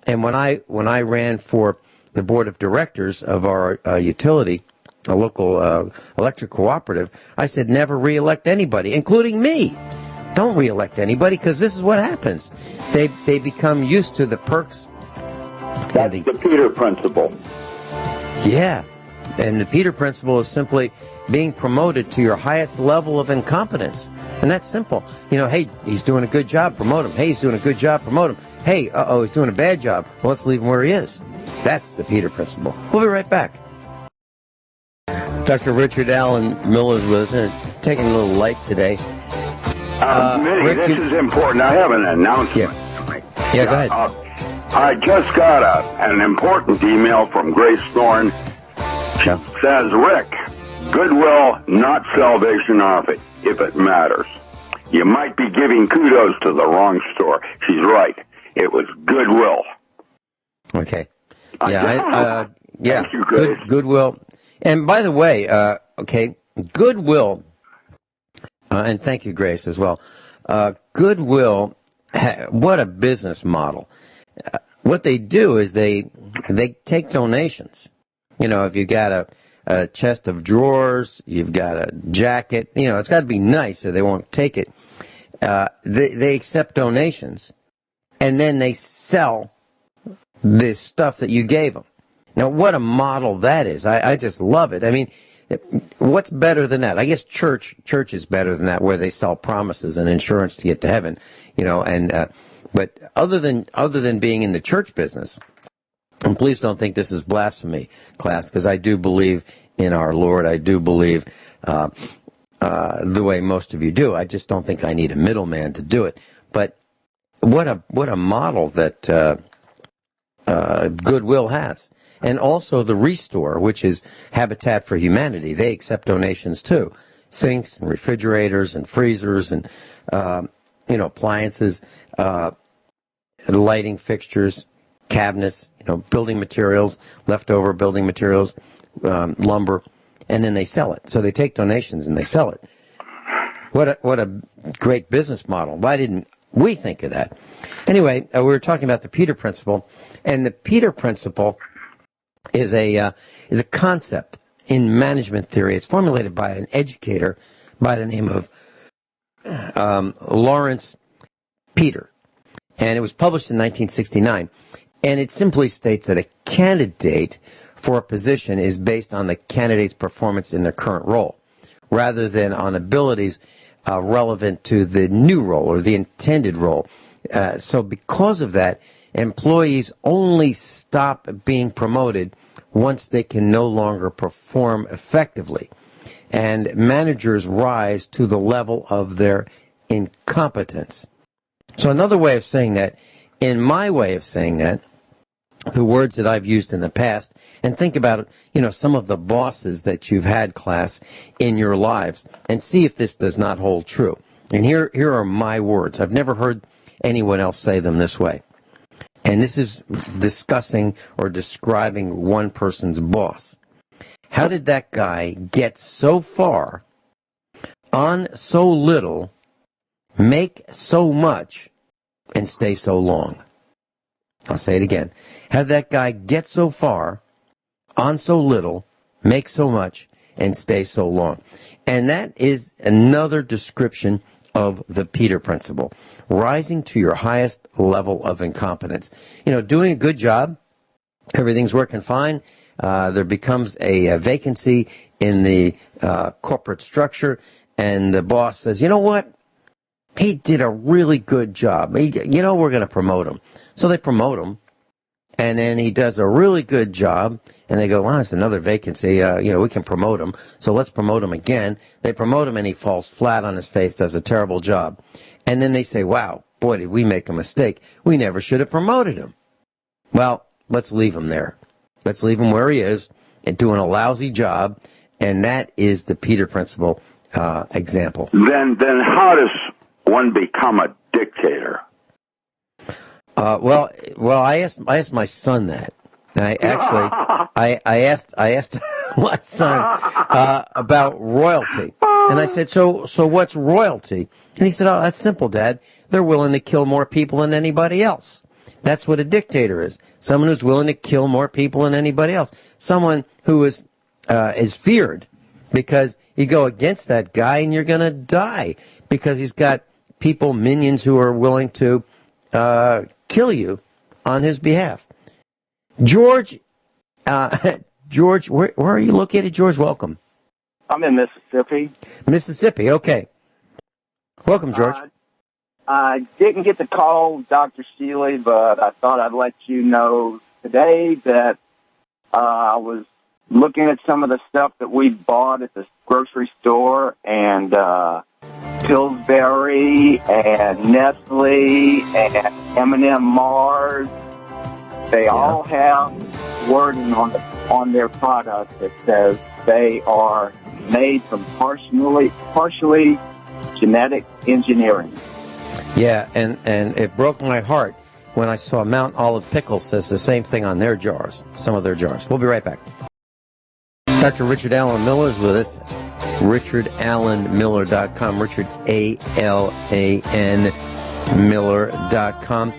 And when I ran for the board of directors of our utility, a local electric cooperative, I said never reelect anybody, including me. Don't reelect anybody, because this is what happens. They become used to the perks. That's the Peter Principle. Yeah. And the Peter Principle is simply being promoted to your highest level of incompetence. And that's simple. Hey, he's doing a good job, promote him. Hey, he's doing a good job, promote him. Hey, he's doing a bad job. Well, let's leave him where he is. That's the Peter Principle. We'll be right back. Dr. Richard Allen Miller's with us, taking a little light today. Mitty, this is important. I have an announcement. Yeah, go ahead. I just got an important email from Grace Thorne. She says, Rick, Goodwill, not Salvation Army, if it matters. You might be giving kudos to the wrong store. She's right. It was Goodwill. Okay. Yeah, Thank you, Grace. Goodwill. And by the way, Goodwill, and thank you, Grace, as well. Goodwill, what a business model. What they do is they take donations. If you got a chest of drawers, you've got a jacket, it's got to be nice or they won't take it. They accept donations, and then they sell this stuff that you gave them. Now, what a model that is. I just love it. I mean, what's better than that? I guess church is better than that, where they sell promises and insurance to get to heaven, but other than being in the church business, and please don't think this is blasphemy, class, because I do believe in our Lord. I do believe the way most of you do. I just don't think I need a middleman to do it. But what a model that Goodwill has. And also the Restore, which is Habitat for Humanity. They accept donations too. Sinks and refrigerators and freezers and, appliances, lighting fixtures, cabinets, building materials, leftover building materials, lumber, and then they sell it. So they take donations and they sell it. What a great business model. Why didn't we think of that? Anyway, we were talking about the Peter Principle, and the Peter Principle is a concept in management theory. It's formulated by an educator by the name of Lawrence Peter, and it was published in 1969. And it simply states that a candidate for a position is based on the candidate's performance in their current role, rather than on abilities relevant to the new role or the intended role. So because of that, employees only stop being promoted once they can no longer perform effectively. And managers rise to the level of their incompetence. So another way of saying that, in my way of saying that, the words that I've used in the past, and think about, some of the bosses that you've had, class, in your lives, and see if this does not hold true. And here are my words. I've never heard anyone else say them this way. And this is discussing or describing one person's boss. How did that guy get so far on so little, make so much, and stay so long? I'll say it again. How did that guy get so far, on so little, make so much, and stay so long? And that is another description of the Peter Principle. Rising to your highest level of incompetence. Doing a good job, everything's working fine. There becomes a vacancy in the corporate structure, and the boss says, you know what? He did a really good job. We're going to promote him. So they promote him, and then he does a really good job, and they go, wow, it's another vacancy. We can promote him, so let's promote him again. They promote him, and he falls flat on his face, does a terrible job. And then they say, wow, boy, did we make a mistake. We never should have promoted him. Well, let's leave him there. Let's leave him where he is and doing a lousy job, and that is the Peter Principle example. Then how does one become a dictator? Well, I asked my son that. I asked my son about royalty, and I said, so what's royalty? And he said, oh, that's simple, Dad. They're willing to kill more people than anybody else. That's what a dictator is. Someone who's willing to kill more people than anybody else. Someone who is feared because you go against that guy and you're going to die because he's got people, minions, who are willing to kill you on his behalf. George, where are you located, George? Welcome. I'm in Mississippi. Mississippi, okay. Welcome, George. I didn't get to call Dr. Shealy, but I thought I'd let you know today that I was looking at some of the stuff that we bought at the grocery store, and Pillsbury and Nestle and M&M Mars, they all have wording on their products that says they are made from partially genetic engineering. Yeah, and it broke my heart when I saw Mount Olive Pickles says the same thing on their jars, some of their jars. We'll be right back. Dr. Richard Allen Miller is with us. RichardAllenMiller.com. Richard, A-L-A-N, Miller.com.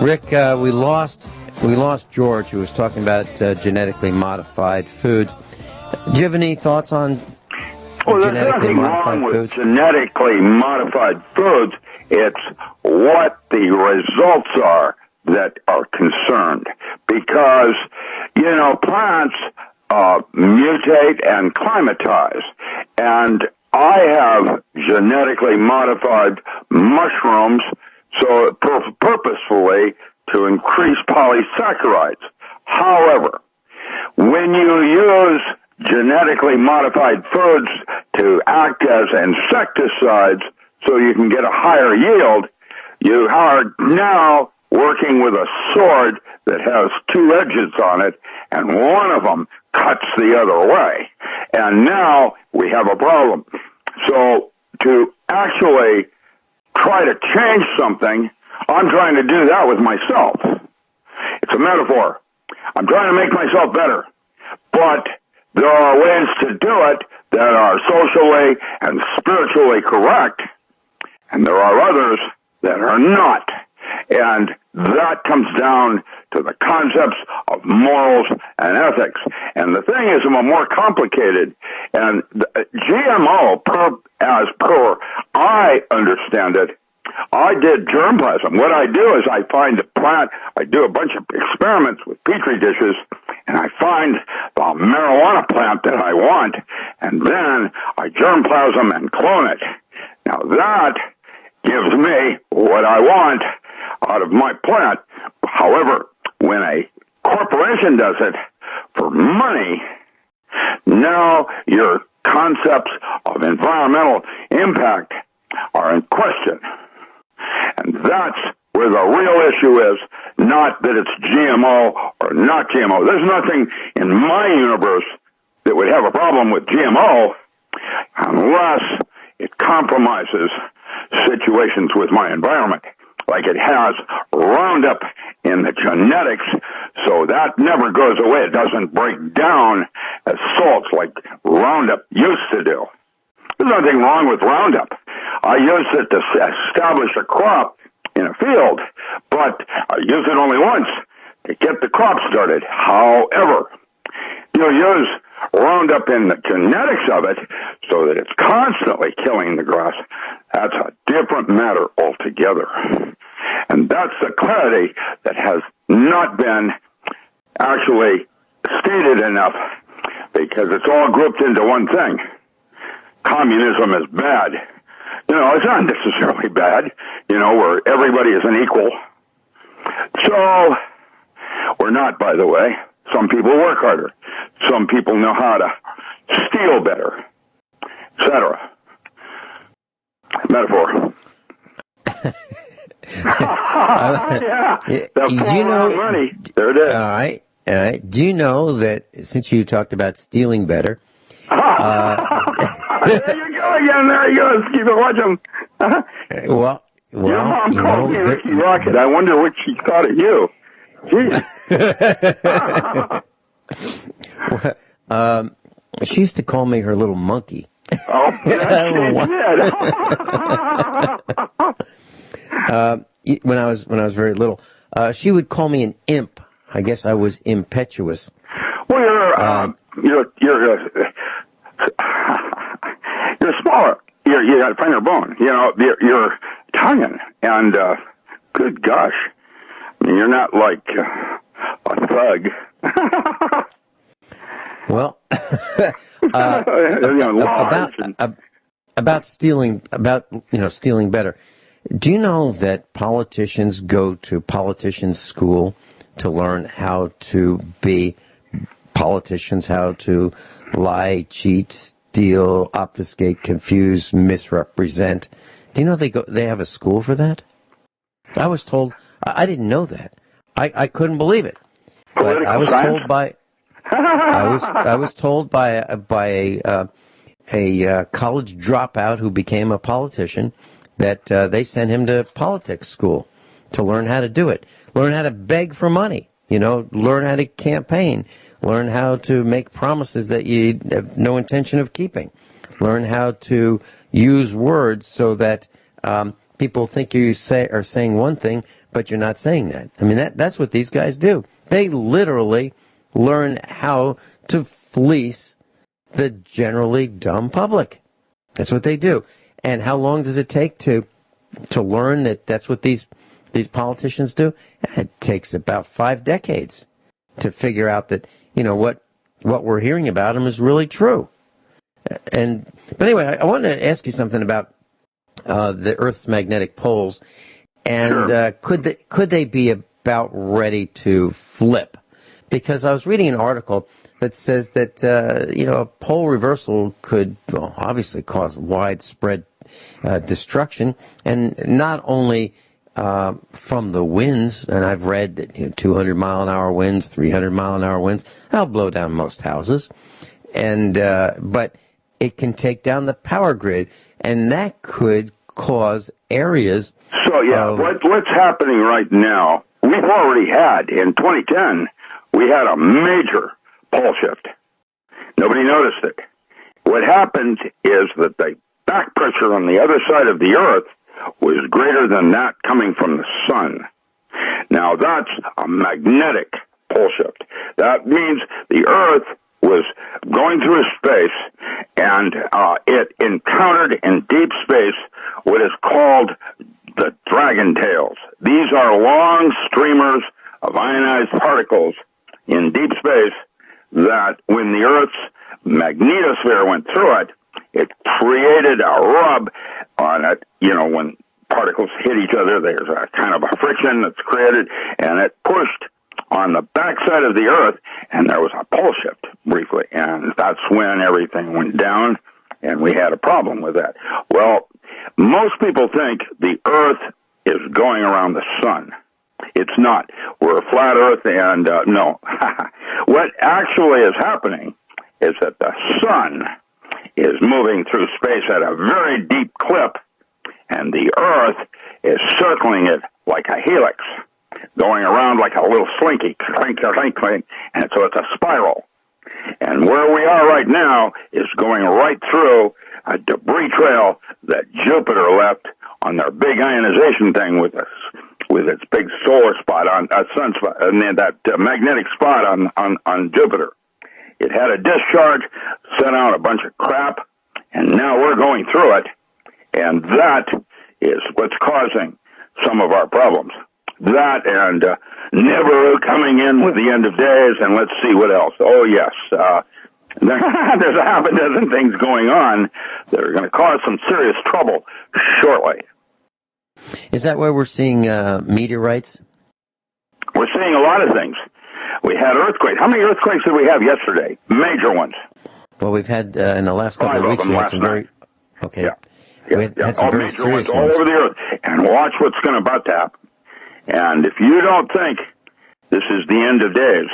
Rick, we lost George, who was talking about genetically modified foods. Do you have any thoughts on genetically modified foods? Genetically modified foods. It's what the results are that are concerned. Because, plants mutate and climatize. And I have genetically modified mushrooms so purposefully to increase polysaccharides. However, when you use genetically modified foods to act as insecticides so you can get a higher yield, you are now working with a sword that has two edges on it, and one of them cuts the other way. And now we have a problem. So to actually try to change something, I'm trying to do that with myself. It's a metaphor. I'm trying to make myself better. But there are ways to do it that are socially and spiritually correct, and there are others that are not. And that comes down to the concepts of morals and ethics. And the thing is more complicated. And GMO, as per I understand it, I did germplasm. What I do is I find a plant, I do a bunch of experiments with petri dishes, and I find the marijuana plant that I want, and then I germplasm and clone it. Now that gives me what I want out of my plant. However, when a corporation does it for money, now your concepts of environmental impact are in question. And that's where the real issue is, not that it's GMO or not GMO. There's nothing in my universe that would have a problem with GMO unless it compromises situations with my environment, like it has Roundup in the genetics, so that never goes away. It doesn't break down as salts like Roundup used to do. There's nothing wrong with Roundup. I use it to establish a crop in a field, but I use it only once to get the crop started. However, you use Roundup in the genetics of it so that it's constantly killing the grass. That's a different matter altogether. And that's the clarity that has not been actually stated enough, because it's all grouped into one thing. Communism is bad. It's not necessarily bad, where everybody is an equal. So, we're not, by the way. Some people work harder. Some people know how to steal better, etc. Metaphor. Yeah, money. There it is. All right. Do you know that, since you talked about stealing better, there you go again. There you go. Let's keep it watching. Well, your mom called me Ricky Rocket. I wonder what she thought of you. Jeez. She used to call me her little monkey. Oh, when I was very little, she would call me an imp. I guess I was impetuous. Well, you're smaller. You got a finer bone. You're Italian, and good gosh, you're not like a thug. Well, about stealing better. Do you know that politicians go to politicians' school to learn how to be politicians, how to lie, cheat, steal, obfuscate, confuse, misrepresent? Do you know they have a school for that? I was told. I didn't know that. I couldn't believe it. But I was told by I was told by a college dropout who became a politician that they sent him to politics school to learn how to do it, learn how to beg for money, learn how to campaign, learn how to make promises that you have no intention of keeping, learn how to use words so that people think you are saying one thing, but you're not saying that. I mean, that's what these guys do. They literally learn how to fleece the generally dumb public. That's what they do. And how long does it take to learn that that's what these politicians do? It takes about 5 decades to figure out that, what we're hearing about them is really true. But anyway, I wanted to ask you something about the Earth's magnetic poles, and sure. Could they be about ready to flip? Because I was reading an article that says that a pole reversal could obviously cause widespread destruction, and not only from the winds. And I've read that 200-mile-an-hour winds, 300-mile-an-hour winds, that'll blow down most houses, and but it can take down the power grid, and that could cause areas. So what's happening right now? We've already had in 2010. We had a major pole shift. Nobody noticed it. What happened is that the back pressure on the other side of the Earth was greater than that coming from the sun. Now that's a magnetic pole shift. That means the Earth was going through space, and it encountered in deep space what is called the dragon tails. These are long streamers of ionized particles in deep space that, when the Earth's magnetosphere went through it, it created a rub on it. You know, when particles hit each other, there's a kind of a friction that's created, and it pushed on the backside of the Earth, and there was a pole shift briefly, and that's when everything went down, and we had a problem with that. Well, most people think the Earth is going around the sun. It's not. We're a flat Earth, and no. What actually is happening is that the sun is moving through space at a very deep clip, and the Earth is circling it like a helix, going around like a little slinky, clink, clink, clink, and so it's a spiral. And where we are right now is going right through a debris trail that Jupiter left on their big ionization thing with its big solar spot on a sunspot, and then that magnetic spot on Jupiter. It had a discharge, sent out a bunch of crap, and now we're going through it, and that is what's causing some of our problems. That and Nibiru coming in with the end of days, and let's see what else. Oh, yes. There's a half a dozen things going on that are going to cause some serious trouble shortly. Is that why we're seeing meteorites? We're seeing a lot of things. We had earthquakes. How many earthquakes did we have yesterday? Major ones. Well, we've had, in the last couple of weeks, we had some very... Okay. Yeah. We had some very serious ones. All over the Earth. And watch what's about to happen. And if you don't think this is the end of days,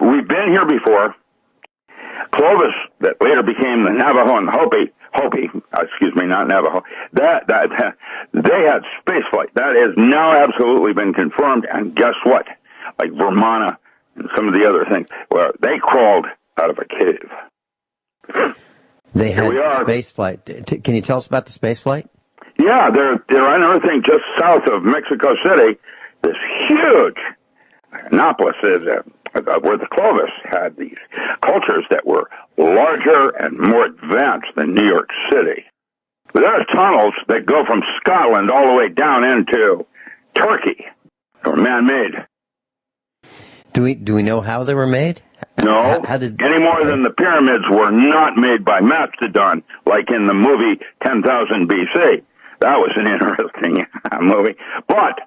we've been here before. Clovis, that later became the Navajo and Hopi, not Navajo, they had space flight. That has now absolutely been confirmed. And guess what? Like Vermana and some of the other things, well, they crawled out of a cave. They had space flight. Can you tell us about the space flight? Yeah, they're unearthing just south of Mexico City this huge Annapolis is where the Clovis had these cultures that were larger and more advanced than New York City. There are tunnels that go from Scotland all the way down into Turkey. They were man-made. Do we know how they were made? No, any more than the pyramids were not made by Mastodon, like in the movie 10,000 BC. That was an interesting movie. But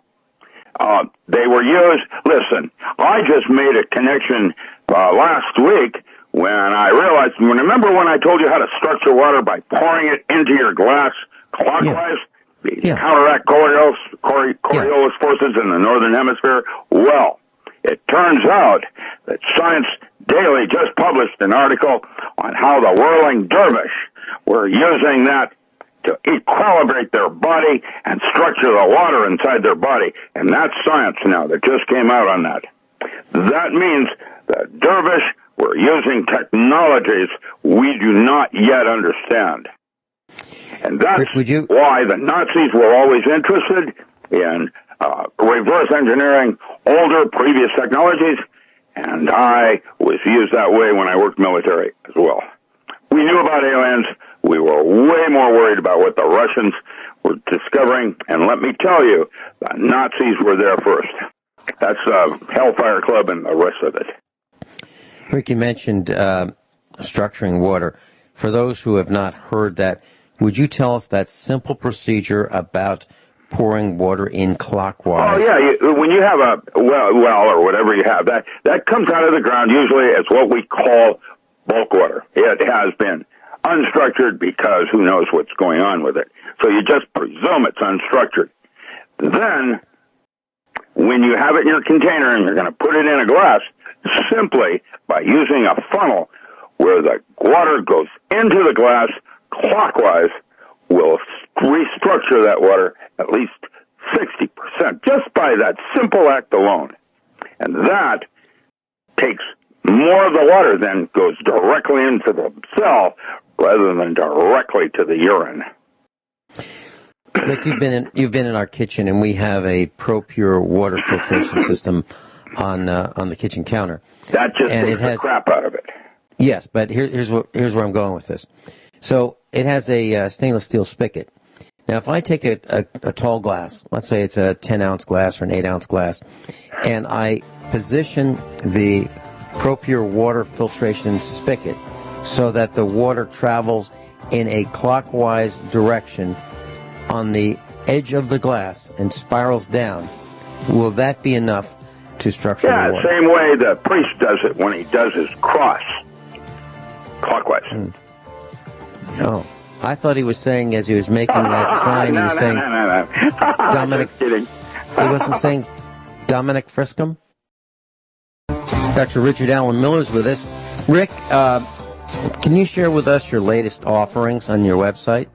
they were used. Listen, I just made a connection last week when I realized, remember when I told you how to structure water by pouring it into your glass clockwise? Yeah. Counteract Coriolis forces in the northern hemisphere? Well, it turns out that Science Daily just published an article on how the whirling dervish were using that to equilibrate their body and structure the water inside their body. And that's science now that just came out on that. That means that dervish were using technologies we do not yet understand. And that's why the Nazis were always interested in reverse engineering older, previous technologies, and I was used that way when I worked military as well. We knew about aliens. We were way more worried about what the Russians were discovering, and let me tell you, the Nazis were there first. That's Hellfire Club and the rest of it. Rick, you mentioned structuring water. For those who have not heard that, would you tell us that simple procedure about pouring water in clockwise? Oh, yeah. When you have a well or whatever you have, that comes out of the ground usually as what we call bulk water. It has been unstructured because who knows what's going on with it. So you just presume it's unstructured. Then, when you have it in your container and you're going to put it in a glass, simply by using a funnel where the water goes into the glass clockwise will restructure that water at least 60% just by that simple act alone. And that takes more of the water then goes directly into the cell rather than directly to the urine. Rick, you've been in our kitchen, and we have a ProPure water filtration system on the kitchen counter. That just takes the crap out of it. Yes, but here's where I'm going with this. So it has a stainless steel spigot. Now, if I take a tall glass, let's say it's a 10-ounce glass or an 8-ounce glass, and I position the ProPure water filtration spigot so that the water travels in a clockwise direction on the edge of the glass and spirals down, will that be enough to structure the water? Same way the priest does it when he does his cross, clockwise. Oh, I thought he was saying as he was making that sign, he was saying Dominic. Just kidding. He wasn't saying Dominic Friscum? Dr. Richard Allen Miller's with us. Rick, can you share with us your latest offerings on your website?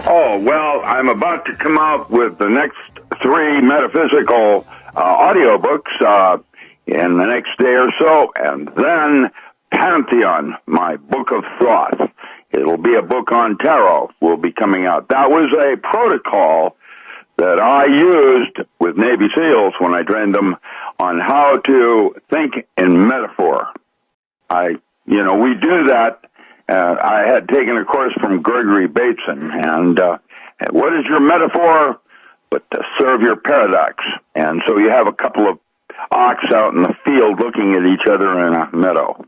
Oh, well, I'm about to come out with the next 3 metaphysical audiobooks in the next day or so, and then Pantheon, my book of thought. It'll be a book on tarot, will be coming out. That was a protocol that I used with Navy SEALs when I trained them on how to think in metaphor. We do that. I had taken a course from Gregory Bateson, and what is your metaphor? But to serve your paradox. And so you have a couple of ox out in the field looking at each other in a meadow.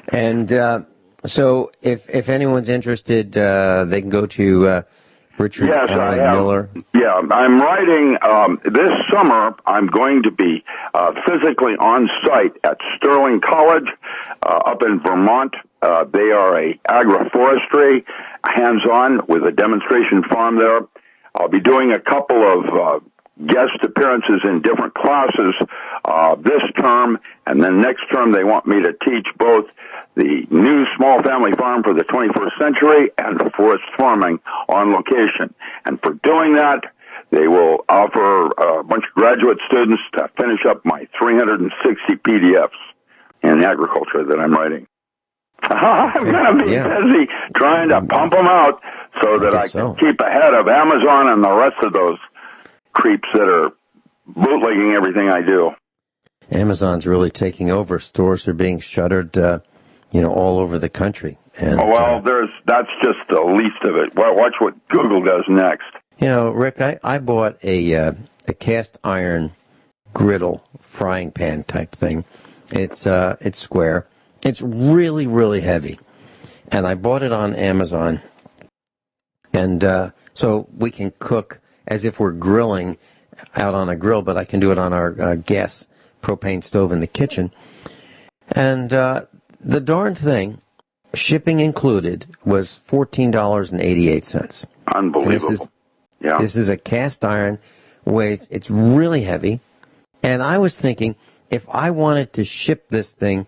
And so if anyone's interested, they can go to Richard Miller. Yeah, I'm writing this summer. I'm going to be physically on site at Sterling College up in Vermont. They are a agroforestry, hands-on with a demonstration farm there. I'll be doing a couple of guest appearances in different classes this term, and then next term they want me to teach both the new small family farm for the 21st century and the forest farming on location. And for doing that, they will offer a bunch of graduate students to finish up my 360 PDFs in agriculture that I'm writing. I'm going to be busy trying to pump them out so that I can keep ahead of Amazon and the rest of those creeps that are bootlegging everything I do. Amazon's really taking over. Stores are being shuttered, all over the country. And, that's just the least of it. Watch what Google does next. Rick, I bought a cast iron griddle frying pan type thing. It's square. It's really, really heavy. And I bought it on Amazon. And so we can cook as if we're grilling out on a grill, but I can do it on our gas propane stove in the kitchen. And the darn thing, shipping included, was $14.88. Unbelievable. This is a cast iron, it's really heavy. And I was thinking, if I wanted to ship this thing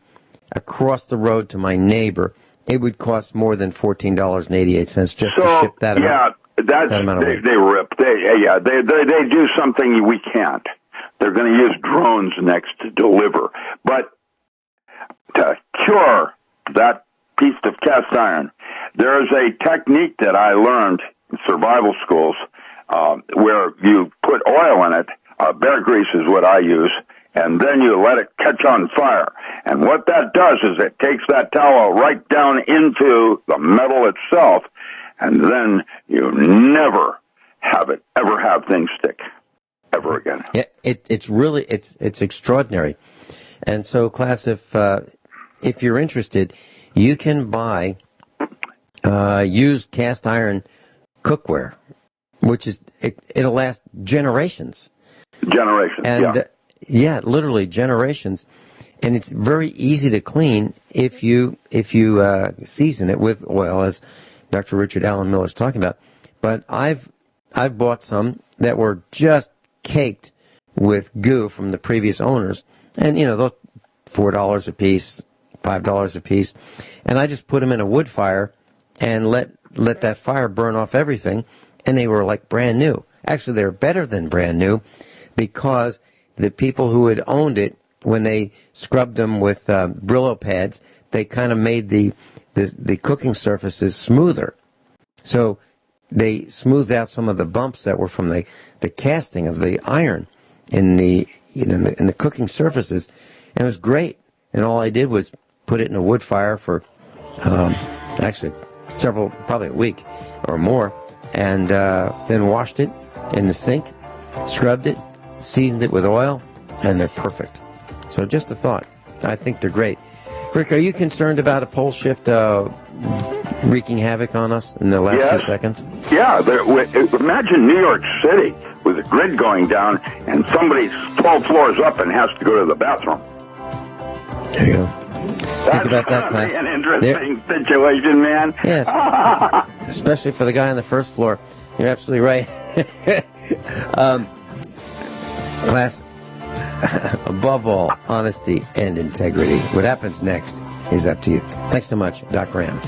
across the road to my neighbor, it would cost more than $14.88 just to ship that amount. That amount of weight. They rip. They do something we can't. They're going to use drones next to deliver. But to cure that piece of cast iron, there is a technique that I learned in survival schools where you put oil in it. Bear grease is what I use. And then you let it catch on fire. And what that does is it takes that tallow right down into the metal itself, and then you never ever have things stick ever again. Yeah, it's extraordinary. And so, class, if you're interested, you can buy used cast iron cookware, which it'll last generations. Yeah, literally generations, and it's very easy to clean if you season it with oil, as Dr. Richard Allen Miller is talking about. But I've bought some that were just caked with goo from the previous owners, and they're $4 a piece, $5 a piece, and I just put them in a wood fire and let that fire burn off everything, and they were like brand new. Actually, they were better than brand new because the people who had owned it, when they scrubbed them with Brillo pads, they kind of made the cooking surfaces smoother. So they smoothed out some of the bumps that were from the casting of the iron in the cooking surfaces, and it was great. And all I did was put it in a wood fire for actually probably a week or more, and then washed it in the sink, scrubbed it, seasoned it with oil, and they're perfect. So just a thought. I think they're great. Rick, are you concerned about a pole shift wreaking havoc on us in the last few seconds? Yeah. Imagine New York City with a grid going down and somebody's 12 floors up and has to go to the bathroom. There you go. Think about that, That's an interesting situation, man. Yes. Especially for the guy on the first floor. You're absolutely right. Class, above all, honesty and integrity. What happens next is up to you. Thanks so much, Doc Graham.